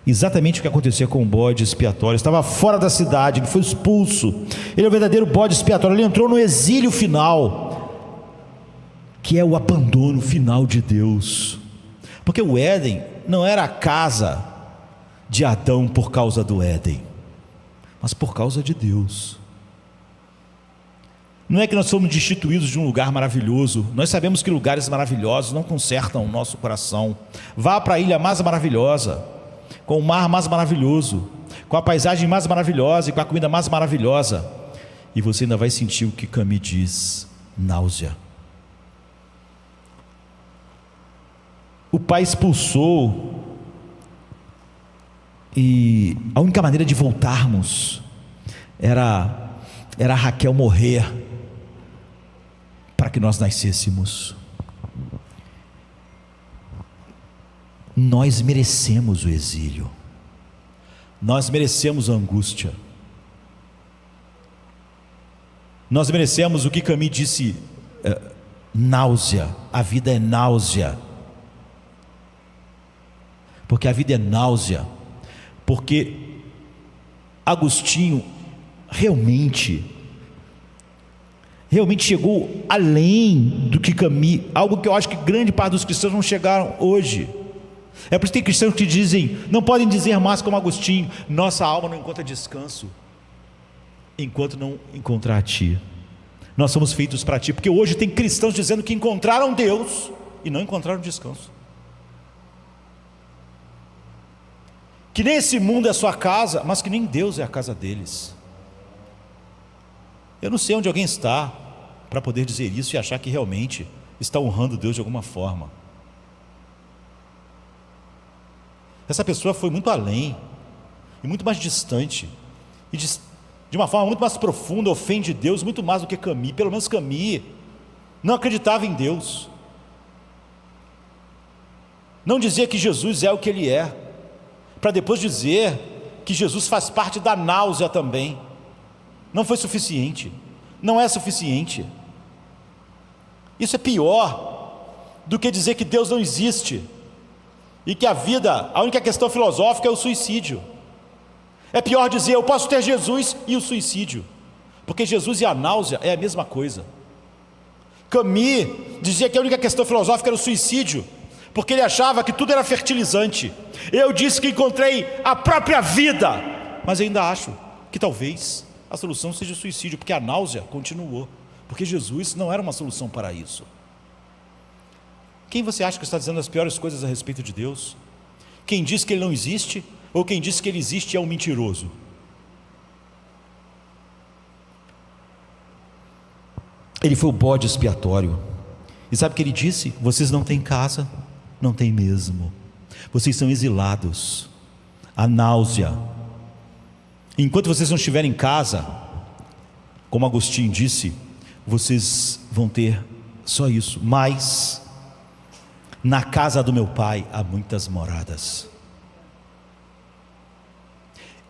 Exatamente o que acontecia com o bode expiatório. Estava fora da cidade, ele foi expulso. Ele é o verdadeiro bode expiatório. Ele entrou no exílio final, que é o abandono final de Deus. Porque o Éden não era a casa de Adão por causa do Éden, mas por causa de Deus. Não é que nós somos destituídos de um lugar maravilhoso. Nós sabemos que lugares maravilhosos não consertam o nosso coração. Vá para a ilha mais maravilhosa, com o mar mais maravilhoso, com a paisagem mais maravilhosa e com a comida mais maravilhosa, e você ainda vai sentir o que Camille diz: náusea. O pai expulsou, e a única maneira de voltarmos era era Raquel morrer para que nós nascêssemos. Nós merecemos o exílio, nós merecemos a angústia, nós merecemos o que Camille disse, náusea. A vida é náusea, porque a vida é náusea, porque Agostinho realmente chegou além do que Camille, algo que eu acho que grande parte dos cristãos não chegaram hoje. É por isso que tem cristãos que dizem, não podem dizer mais como Agostinho: nossa alma não encontra descanso enquanto não encontrar a Ti. Nós somos feitos para Ti, porque hoje tem cristãos dizendo que encontraram Deus e não encontraram descanso, que nem esse mundo é sua casa, mas que nem Deus é a casa deles. Eu não sei onde alguém está para poder dizer isso e achar que realmente está honrando Deus de alguma forma. Essa pessoa foi muito além e muito mais distante, e de uma forma muito mais profunda ofende Deus muito mais do que Camille. Pelo menos Camille não acreditava em Deus, não dizia que Jesus é o que Ele é, para depois dizer que Jesus faz parte da náusea também. Não foi suficiente, não é suficiente. Isso é pior do que dizer que Deus não existe e que a vida, a única questão filosófica é o suicídio. É pior dizer: eu posso ter Jesus e o suicídio, porque Jesus e a náusea é a mesma coisa. Camille dizia que a única questão filosófica era o suicídio, porque ele achava que tudo era fertilizante. Eu disse que encontrei a própria vida, mas ainda acho que talvez a solução seja o suicídio, porque a náusea continuou, porque Jesus não era uma solução para isso. Quem você acha que está dizendo as piores coisas a respeito de Deus? Quem diz que Ele não existe, ou quem diz que Ele existe é um mentiroso? Ele foi o bode expiatório. E sabe o que Ele disse? Vocês não têm casa, não têm mesmo. Vocês são exilados. A náusea. Enquanto vocês não estiverem em casa, como Agostinho disse, vocês vão ter só isso. Mas na casa do meu Pai há muitas moradas,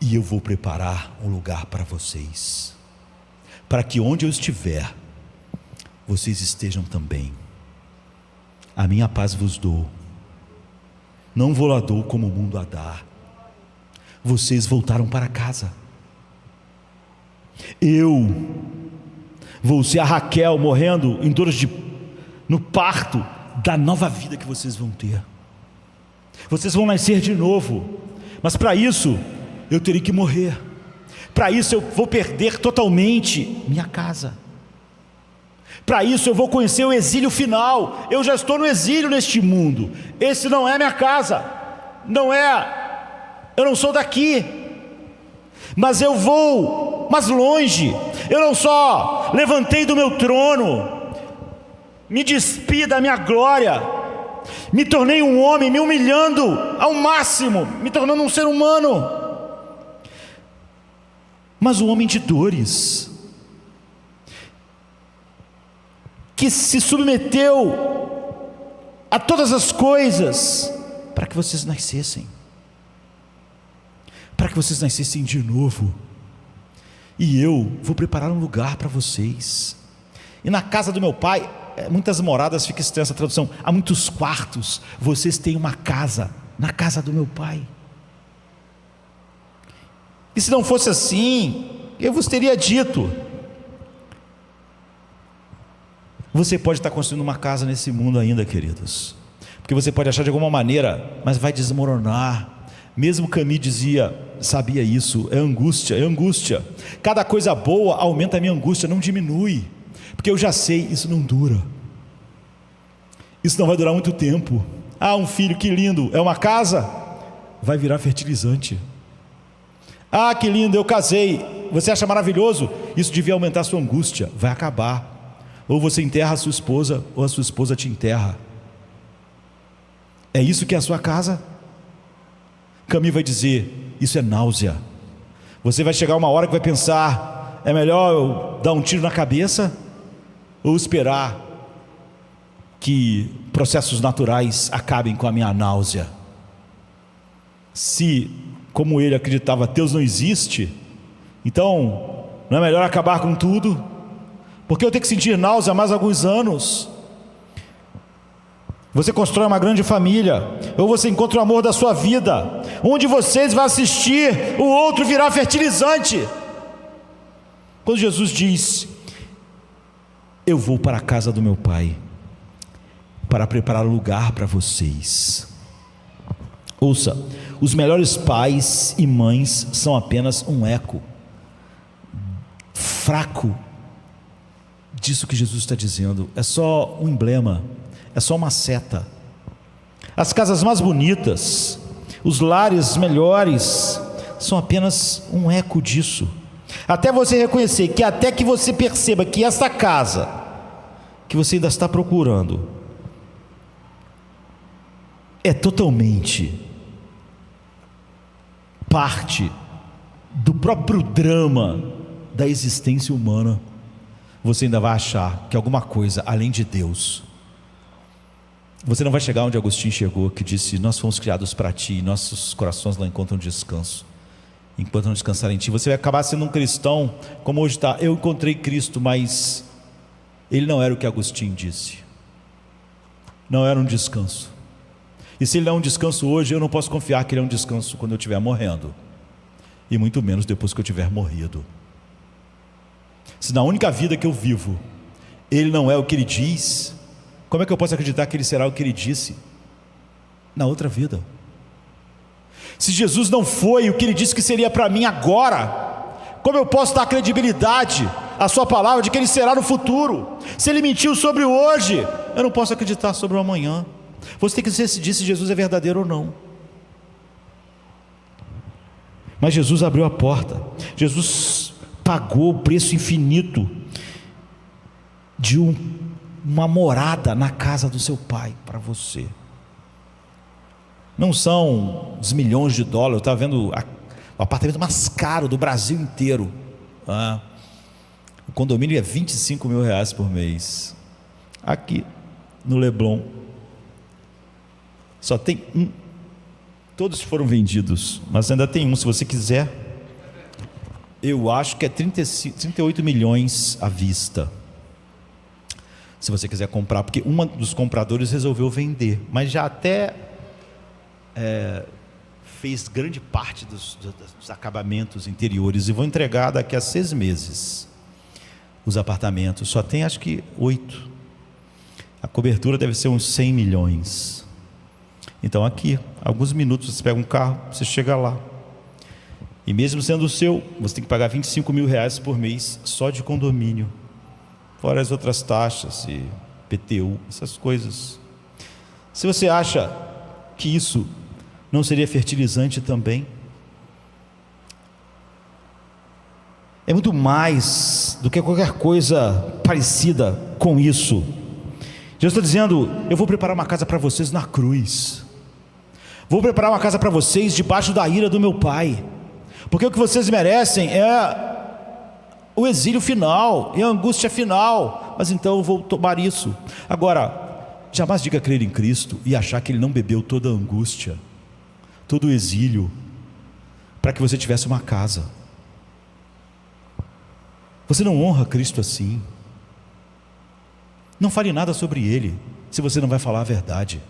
e eu vou preparar um lugar para vocês, para que onde eu estiver, vocês estejam também. A minha paz vos dou, não vou lá dou como o mundo a dá. Vocês voltaram para casa. Eu vou ser a Raquel morrendo em dores no parto da nova vida que vocês vão ter. Vocês vão nascer de novo, mas para isso eu terei que morrer. Para isso eu vou perder totalmente minha casa. Para isso eu vou conhecer o exílio final. Eu já estou no exílio neste mundo. Esse não é minha casa, não é. Eu não sou daqui, mas eu vou mais longe. Eu não só levantei do meu trono, me despi da minha glória, me tornei um homem, me humilhando ao máximo, me tornando um ser humano, mas um homem de dores, que se submeteu a todas as coisas para que vocês nascessem, para que vocês nascessem de novo. E eu vou preparar um lugar para vocês. E na casa do meu Pai, muitas moradas, fica extensa a tradução, há muitos quartos. Vocês têm uma casa na casa do meu Pai. E se não fosse assim, eu vos teria dito: você pode estar construindo uma casa nesse mundo ainda, queridos, porque você pode achar de alguma maneira, mas vai desmoronar. Mesmo Camille sabia isso. É angústia, é angústia. Cada coisa boa aumenta a minha angústia, não diminui, porque eu já sei, isso não dura, isso não vai durar muito tempo. Ah, um filho, que lindo, é uma casa, vai virar fertilizante. Ah, que lindo, eu casei, você acha maravilhoso, isso devia aumentar a sua angústia, vai acabar. Ou você enterra a sua esposa, ou a sua esposa te enterra. É isso que é a sua casa? Camille vai dizer: isso é náusea. Você vai chegar uma hora que vai pensar: É melhor eu dar um tiro na cabeça ou esperar que processos naturais acabem com a minha náusea? Se, como ele acreditava, Deus não existe, então não é melhor acabar com tudo? Porque eu tenho que sentir náusea mais alguns anos? Você constrói uma grande família, ou você encontra o amor da sua vida. Um de vocês vai assistir, o outro virá fertilizante. Quando Jesus diz: eu vou para a casa do meu Pai para preparar lugar para vocês. Ouça, os melhores pais e mães são apenas um eco fraco disso que Jesus está dizendo. É só um emblema, é só uma seta. As casas mais bonitas, os lares melhores, são apenas um eco disso. Até você reconhecer que, até que você perceba que essa casa que você ainda está procurando é totalmente parte do próprio drama da existência humana, você ainda vai achar que alguma coisa além de Deus. Você não vai chegar onde Agostinho chegou, que disse: nós fomos criados para ti, e nossos corações lá encontram descanso. Enquanto não descansar em ti, você vai acabar sendo um cristão, como hoje está. Eu encontrei Cristo, mas ele não era o que Agostinho disse. Não era um descanso. E se ele é um descanso hoje, eu não posso confiar que ele é um descanso quando eu estiver morrendo, e muito menos depois que eu tiver morrido. Se na única vida que eu vivo ele não é o que ele diz, como é que eu posso acreditar que ele será o que ele disse na outra vida? Se Jesus não foi o que ele disse que seria para mim agora, como eu posso dar credibilidade à sua palavra de que ele será no futuro? Se ele mentiu sobre o hoje, eu não posso acreditar sobre o amanhã. Você tem que decidir se Jesus é verdadeiro ou não. Mas Jesus abriu a porta. Jesus pagou o preço infinito de uma morada na casa do seu Pai para você. Não são os milhões de dólares. Eu estava vendo o apartamento mais caro do Brasil inteiro. O condomínio é 25 mil reais por mês. Aqui no Leblon só tem um. Todos foram vendidos, mas ainda tem um. Se você quiser, eu acho que é 38 milhões à vista, se você quiser comprar, porque um dos compradores resolveu vender, mas já até fez grande parte dos acabamentos interiores, e vão entregar daqui a 6 meses os apartamentos. Só tem acho que 8. A cobertura deve ser uns 100 milhões. Então aqui, alguns minutos, você pega um carro, você chega lá, e mesmo sendo o seu, você tem que pagar 25 mil reais por mês só de condomínio, fora as outras taxas e PTU, essas coisas. Se você acha que isso não seria fertilizante também, é muito mais do que qualquer coisa parecida com isso. Jesus está dizendo: eu vou preparar uma casa para vocês na cruz, vou preparar uma casa para vocês debaixo da ira do meu Pai, porque o que vocês merecem é o exílio final e a angústia final, mas então eu vou tomar isso. Agora, jamais diga crer em Cristo e achar que Ele não bebeu toda a angústia, todo o exílio, para que você tivesse uma casa. Você não honra Cristo assim. Não fale nada sobre Ele, se você não vai falar a verdade.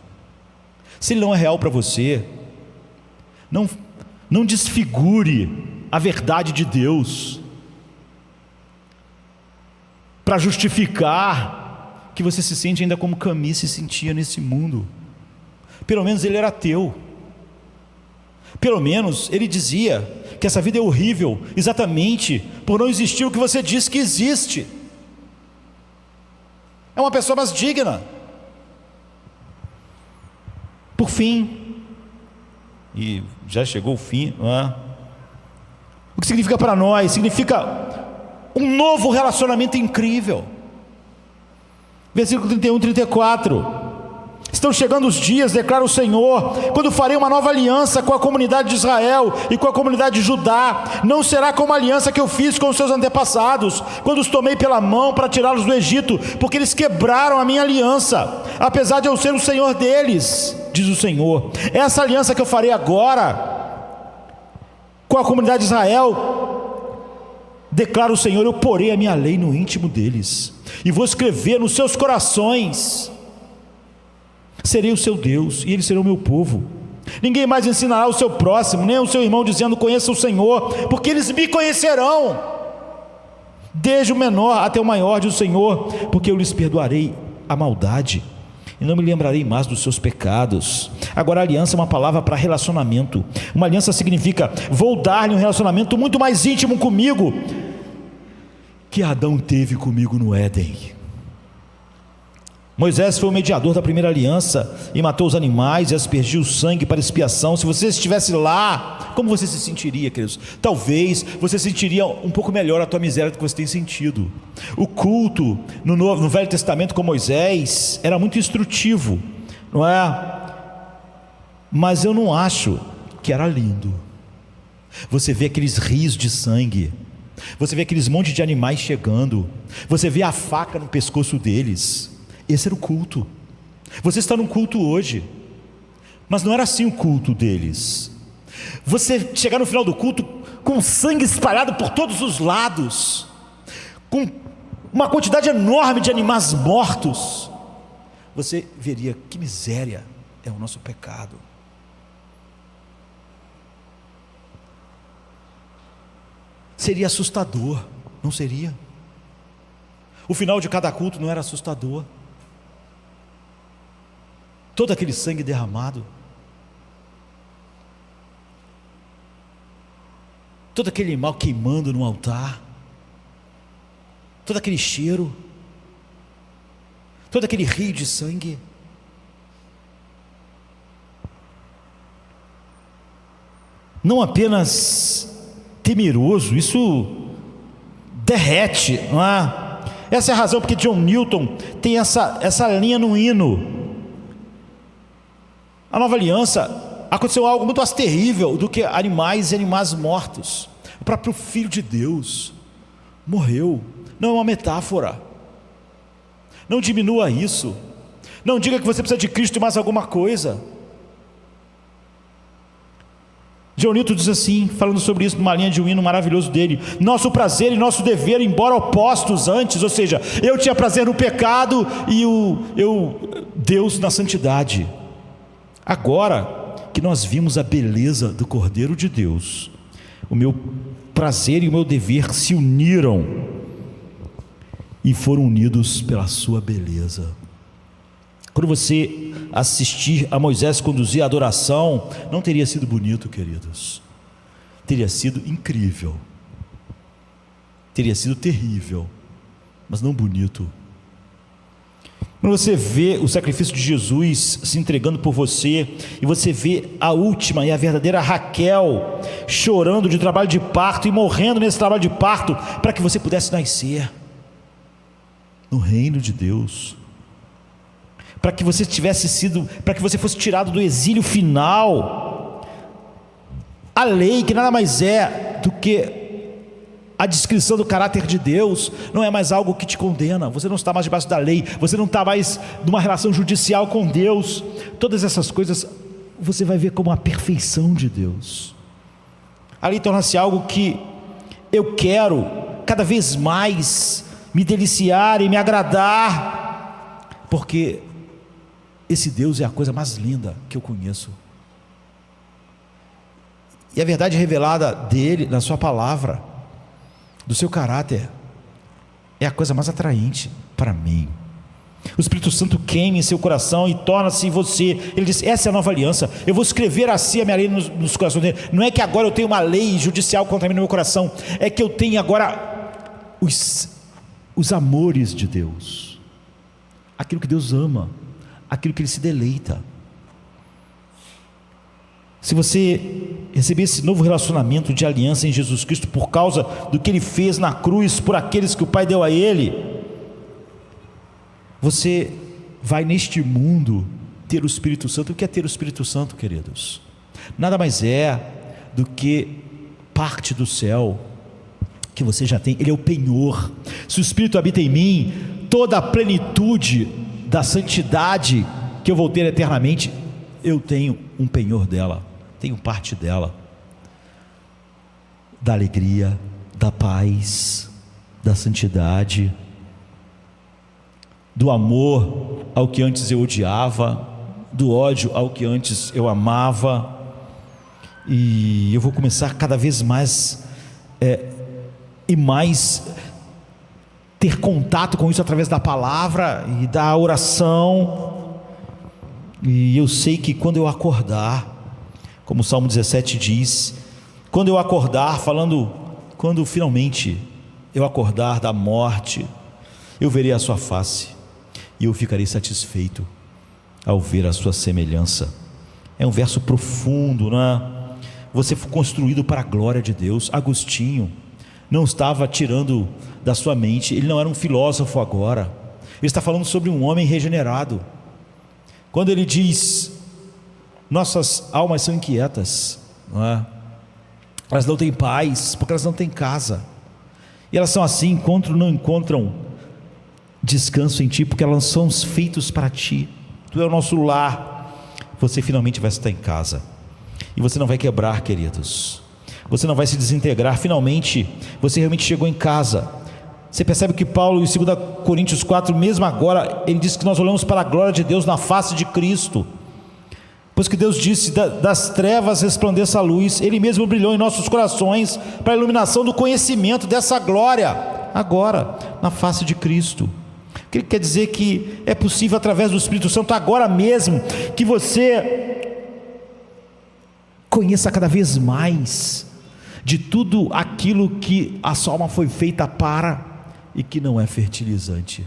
Se Ele não é real para você, não desfigure a verdade de Deus para justificar que você se sente ainda como Camille se sentia nesse mundo. Pelo menos ele era ateu. Pelo menos ele dizia que essa vida é horrível exatamente por não existir o que você diz que existe. É uma pessoa mais digna. Por fim, e já chegou o fim, não é? O que significa para nós? Significa um novo relacionamento incrível. Versículo 31, 34. Estão chegando os dias, declara o Senhor, quando farei uma nova aliança com a comunidade de Israel e com a comunidade de Judá. Não será como a aliança que eu fiz com os seus antepassados, quando os tomei pela mão para tirá-los do Egito, porque eles quebraram a minha aliança, apesar de eu ser o Senhor deles, diz o Senhor. Essa aliança que eu farei agora com a comunidade de Israel, declara o Senhor, eu porei a minha lei no íntimo deles, e vou escrever nos seus corações. Serei o seu Deus, e eles serão o meu povo. Ninguém mais ensinará o seu próximo, nem o seu irmão, dizendo, conheça o Senhor, porque eles me conhecerão, desde o menor até o maior, diz o Senhor, porque eu lhes perdoarei a maldade, e não me lembrarei mais dos seus pecados. Agora, aliança é uma palavra para relacionamento. Uma aliança significa, vou dar-lhe um relacionamento muito mais íntimo comigo, que Adão teve comigo no Éden. Moisés foi o mediador da primeira aliança, e matou os animais, e aspergiu o sangue para expiação. Se você estivesse lá, como você se sentiria, queridos? Talvez você sentiria um pouco melhor a tua miséria do que você tem sentido. O culto no Velho Testamento com Moisés era muito instrutivo, não é? Mas eu não acho que era lindo. Você vê aqueles rios de sangue, você vê aqueles montes de animais chegando, você vê a faca no pescoço deles. Esse era o culto. Você está num culto hoje, mas não era assim o culto deles. Você chegar no final do culto com sangue espalhado por todos os lados, com uma quantidade enorme de animais mortos, você veria que miséria é o nosso pecado. Seria assustador, não seria? O final de cada culto não era assustador? Todo aquele sangue derramado, todo aquele animal queimando no altar, todo aquele cheiro, todo aquele rio de sangue. Não apenas temeroso, isso derrete, não é? Essa é a razão porque John Newton tem essa linha no hino. A nova aliança, aconteceu algo muito mais terrível do que animais e animais mortos. O próprio Filho de Deus morreu. Não é uma metáfora. Não diminua isso. Não diga que você precisa de Cristo e mais alguma coisa. John Newton diz assim, falando sobre isso numa linha de um hino maravilhoso dele: nosso prazer e nosso dever, embora opostos antes, ou seja, eu tinha prazer no pecado e Deus na santidade. Agora que nós vimos a beleza do Cordeiro de Deus, o meu prazer e o meu dever se uniram e foram unidos pela sua beleza. Quando você assistir a Moisés conduzir a adoração, não teria sido bonito, queridos, teria sido incrível, teria sido terrível, mas não bonito. Quando você vê o sacrifício de Jesus se entregando por você, e você vê a última e a verdadeira Raquel chorando de trabalho de parto e morrendo nesse trabalho de parto para que você pudesse nascer no reino de Deus, para que você para que você fosse tirado do exílio final. A lei, que nada mais é do que a descrição do caráter de Deus, não é mais algo que te condena. Você não está mais debaixo da lei, você não está mais numa relação judicial com Deus. Todas essas coisas você vai ver como a perfeição de Deus. A lei torna-se algo que eu quero cada vez mais me deliciar e me agradar, porque esse Deus é a coisa mais linda que eu conheço, e a verdade revelada dele na sua palavra, do seu caráter, é a coisa mais atraente para mim. O Espírito Santo queima em seu coração e torna-se em você. Ele diz: essa é a nova aliança, eu vou escrever assim a minha lei nos corações dele. Não é que agora eu tenho uma lei judicial contra mim no meu coração, é que eu tenho agora os amores de Deus, aquilo que Deus ama, aquilo que Ele se deleita. Se você receber esse novo relacionamento de aliança em Jesus Cristo, por causa do que Ele fez na cruz por aqueles que o Pai deu a Ele, você vai neste mundo ter o Espírito Santo. O que é ter o Espírito Santo, queridos? Nada mais é do que parte do céu que você já tem. Ele é o penhor. Se o Espírito habita em mim, toda a plenitude da santidade que eu vou ter eternamente, eu tenho um penhor dela, tenho parte dela, da alegria, da paz, da santidade, do amor ao que antes eu odiava, do ódio ao que antes eu amava. E eu vou começar cada vez mais e mais ter contato com isso através da palavra e da oração. E eu sei que quando eu acordar, como o Salmo 17 diz, quando eu acordar, quando finalmente eu acordar da morte, eu verei a sua face e eu ficarei satisfeito ao ver a sua semelhança. É um verso profundo, não é? Você foi construído para a glória de Deus. Agostinho não estava tirando da sua mente, ele não era um filósofo agora, ele está falando sobre um homem regenerado. Quando ele diz: nossas almas são inquietas, não é? Elas não têm paz, porque elas não têm casa, e elas são assim, não encontram descanso em Ti, porque elas são feitos para Ti. Tu é o nosso lar. Você finalmente vai estar em casa, e você não vai quebrar, queridos, você não vai se desintegrar. Finalmente você realmente chegou em casa. Você percebe que Paulo, em 2 Coríntios 4, mesmo agora, ele diz que nós olhamos para a glória de Deus na face de Cristo, pois que Deus disse: das trevas resplandeça a luz. Ele mesmo brilhou em nossos corações para a iluminação do conhecimento dessa glória, agora, na face de Cristo. O que ele quer dizer? Que é possível através do Espírito Santo, agora mesmo, que você conheça cada vez mais de tudo aquilo que a sua alma foi feita para, e que não é fertilizante,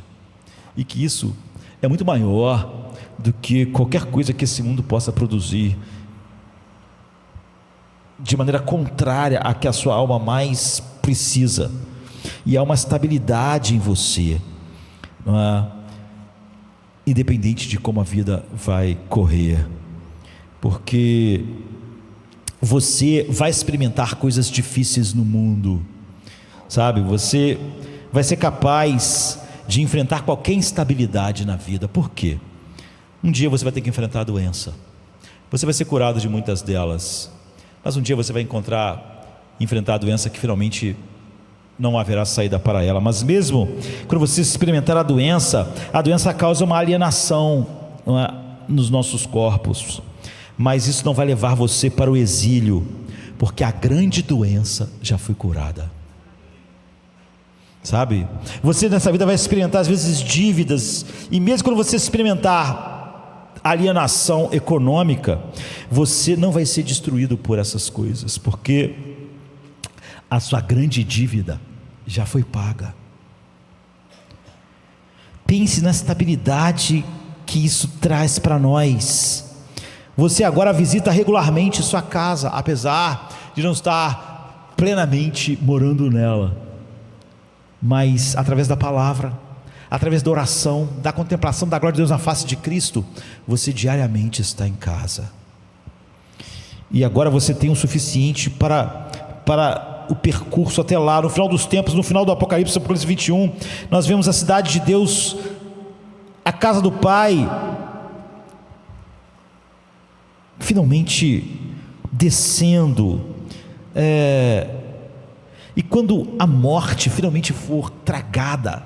e que isso é muito maior do que qualquer coisa que esse mundo possa produzir, de maneira contrária à que a sua alma mais precisa. E há uma estabilidade em você, não é? Independente de como a vida vai correr, porque você vai experimentar coisas difíceis no mundo, sabe? Você vai ser capaz de enfrentar qualquer instabilidade na vida. Por quê? Um dia você vai ter que enfrentar a doença, você vai ser curado de muitas delas, mas um dia você vai enfrentar a doença que finalmente não haverá saída para ela. Mas mesmo quando você experimentar a doença causa uma alienação, não é, nos nossos corpos, mas isso não vai levar você para o exílio, porque a grande doença já foi curada. Sabe, você nessa vida vai experimentar às vezes dívidas, e mesmo quando você experimentar alienação econômica, você não vai ser destruído por essas coisas, porque a sua grande dívida já foi paga. Pense na estabilidade que isso traz para nós. Você agora visita regularmente sua casa, apesar de não estar plenamente morando nela, mas através da palavra, através da oração, da contemplação da glória de Deus na face de Cristo, você diariamente está em casa. E agora você tem o suficiente para o percurso até lá. No final dos tempos, no final do Apocalipse 21, nós vemos a cidade de Deus, a casa do Pai, finalmente descendo, e quando a morte finalmente for tragada,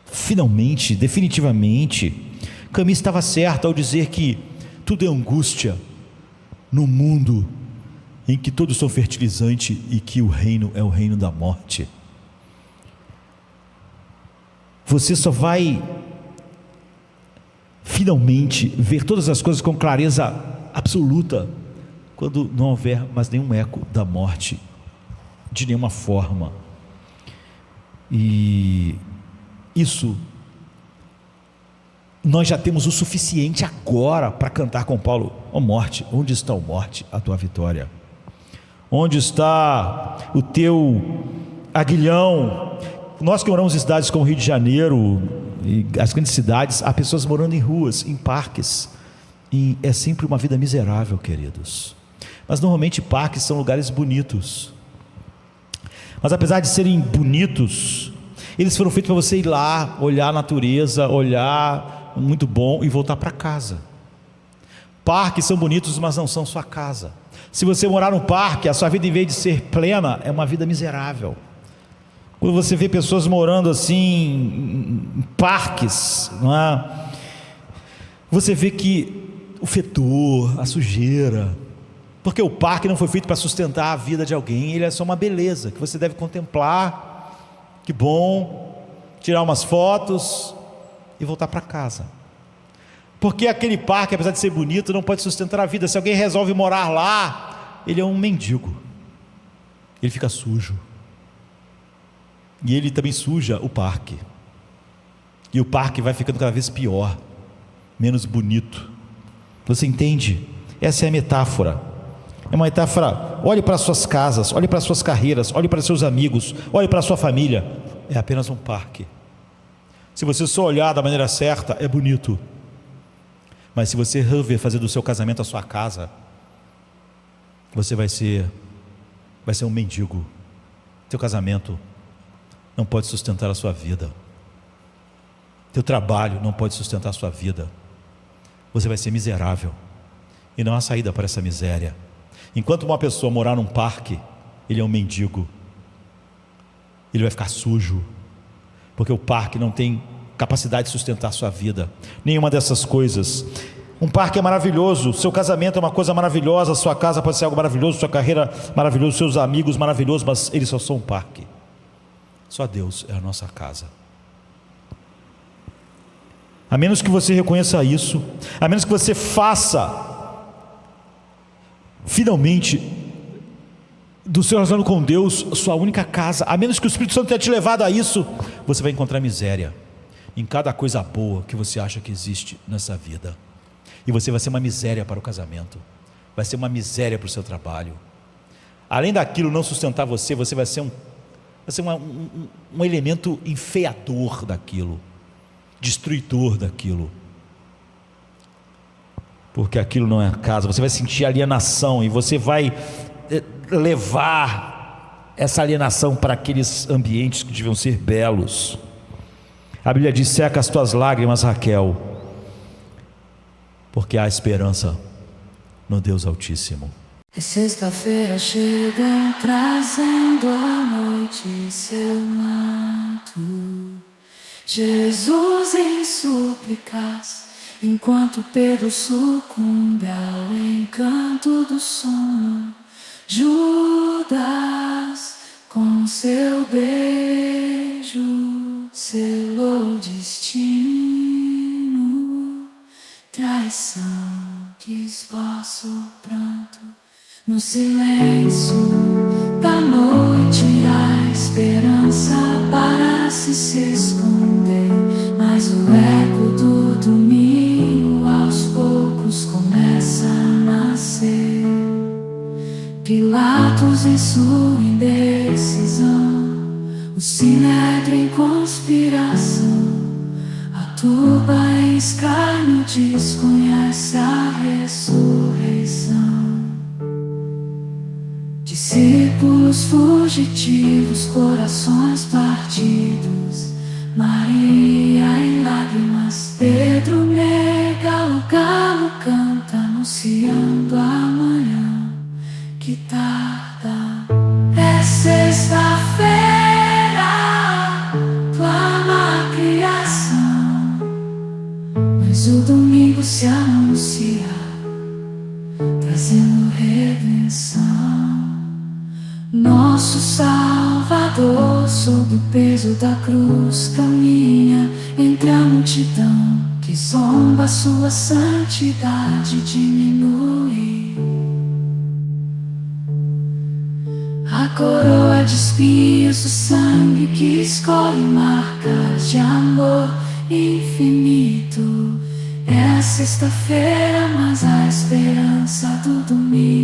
finalmente, definitivamente, Camille estava certo ao dizer que tudo é angústia no mundo em que todos são fertilizantes e que o reino é o reino da morte. Você só vai finalmente ver todas as coisas com clareza absoluta quando não houver mais nenhum eco da morte, de nenhuma forma. E isso nós já temos o suficiente agora para cantar com Paulo: ó morte, onde está, ó morte, a tua vitória? Onde está o teu aguilhão? Nós que moramos em cidades como Rio de Janeiro e as grandes cidades, há pessoas morando em ruas, em parques, e é sempre uma vida miserável, queridos. Mas normalmente parques são lugares bonitos. Mas apesar de serem bonitos, eles foram feitos para você ir lá, olhar a natureza, olhar muito bom e voltar para casa. Parques são bonitos, mas não são sua casa. Se você morar num parque, a sua vida, em vez de ser plena, é uma vida miserável. Quando você vê pessoas morando assim em parques, não é? Você vê que o fedor, a sujeira, porque o parque não foi feito para sustentar a vida de alguém, ele é só uma beleza que você deve contemplar. Que bom, tirar umas fotos e voltar para casa. Porque aquele parque, apesar de ser bonito, não pode sustentar a vida. Se alguém resolve morar lá, ele é um mendigo, ele fica sujo, e ele também suja o parque, e o parque vai ficando cada vez pior, menos bonito. Você entende? Essa é a metáfora. É uma metáfora. Olhe para as suas casas, olhe para as suas carreiras, olhe para os seus amigos, olhe para a sua família. É apenas um parque. Se você só olhar da maneira certa, é bonito. Mas se você resolver fazer do seu casamento a sua casa, você vai ser um mendigo. Teu casamento não pode sustentar a sua vida. Teu trabalho não pode sustentar a sua vida. Você vai ser miserável. E não há saída para essa miséria. Enquanto uma pessoa morar num parque, ele é um mendigo. Ele vai ficar sujo, porque o parque não tem capacidade de sustentar a sua vida. Nenhuma dessas coisas. Um parque é maravilhoso, seu casamento é uma coisa maravilhosa, sua casa pode ser algo maravilhoso, sua carreira maravilhosa, seus amigos maravilhosos, mas eles só são um parque. Só Deus é a nossa casa. A menos que você reconheça isso, a menos que você faça finalmente do seu relacionamento com Deus sua única casa, a menos que o Espírito Santo tenha te levado a isso, você vai encontrar miséria em cada coisa boa que você acha que existe nessa vida. E você vai ser uma miséria para o casamento, vai ser uma miséria para o seu trabalho. Além daquilo não sustentar você, você vai ser um elemento enfeador daquilo, destruidor daquilo, porque aquilo não é a casa. Você vai sentir alienação e você vai levar essa alienação para aqueles ambientes que deviam ser belos. A Bíblia diz: seca as tuas lágrimas, Raquel, porque há esperança no Deus Altíssimo. É sexta-feira chega trazendo a noite em seu manto. Jesus em súplicas, enquanto Pedro sucumbe ao encanto do sono. Judas, com seu beijo, selou o destino. Traição que esboça o pranto no silêncio da noite. A esperança parece se esconder, mas o eco do domingo aos poucos começa a nascer. Pilatos em sua indecisão, o sinédrio em conspiração, a turba em escárnio desconhece a ressurreição. Discípulos fugitivos, corações partidos, Maria em lágrimas, Pedro nega, o galo canta anunciando a manhã que tarda. É sexta-feira, clama a criação, mas o domingo se anuncia, trazendo redenção. Nosso Salvador, sob o peso da cruz, caminha entre a multidão que zomba, sua santidade diminui. A coroa de espinhos, o sangue que escolhe marcas de amor infinito. É a sexta-feira, mas a esperança do domingo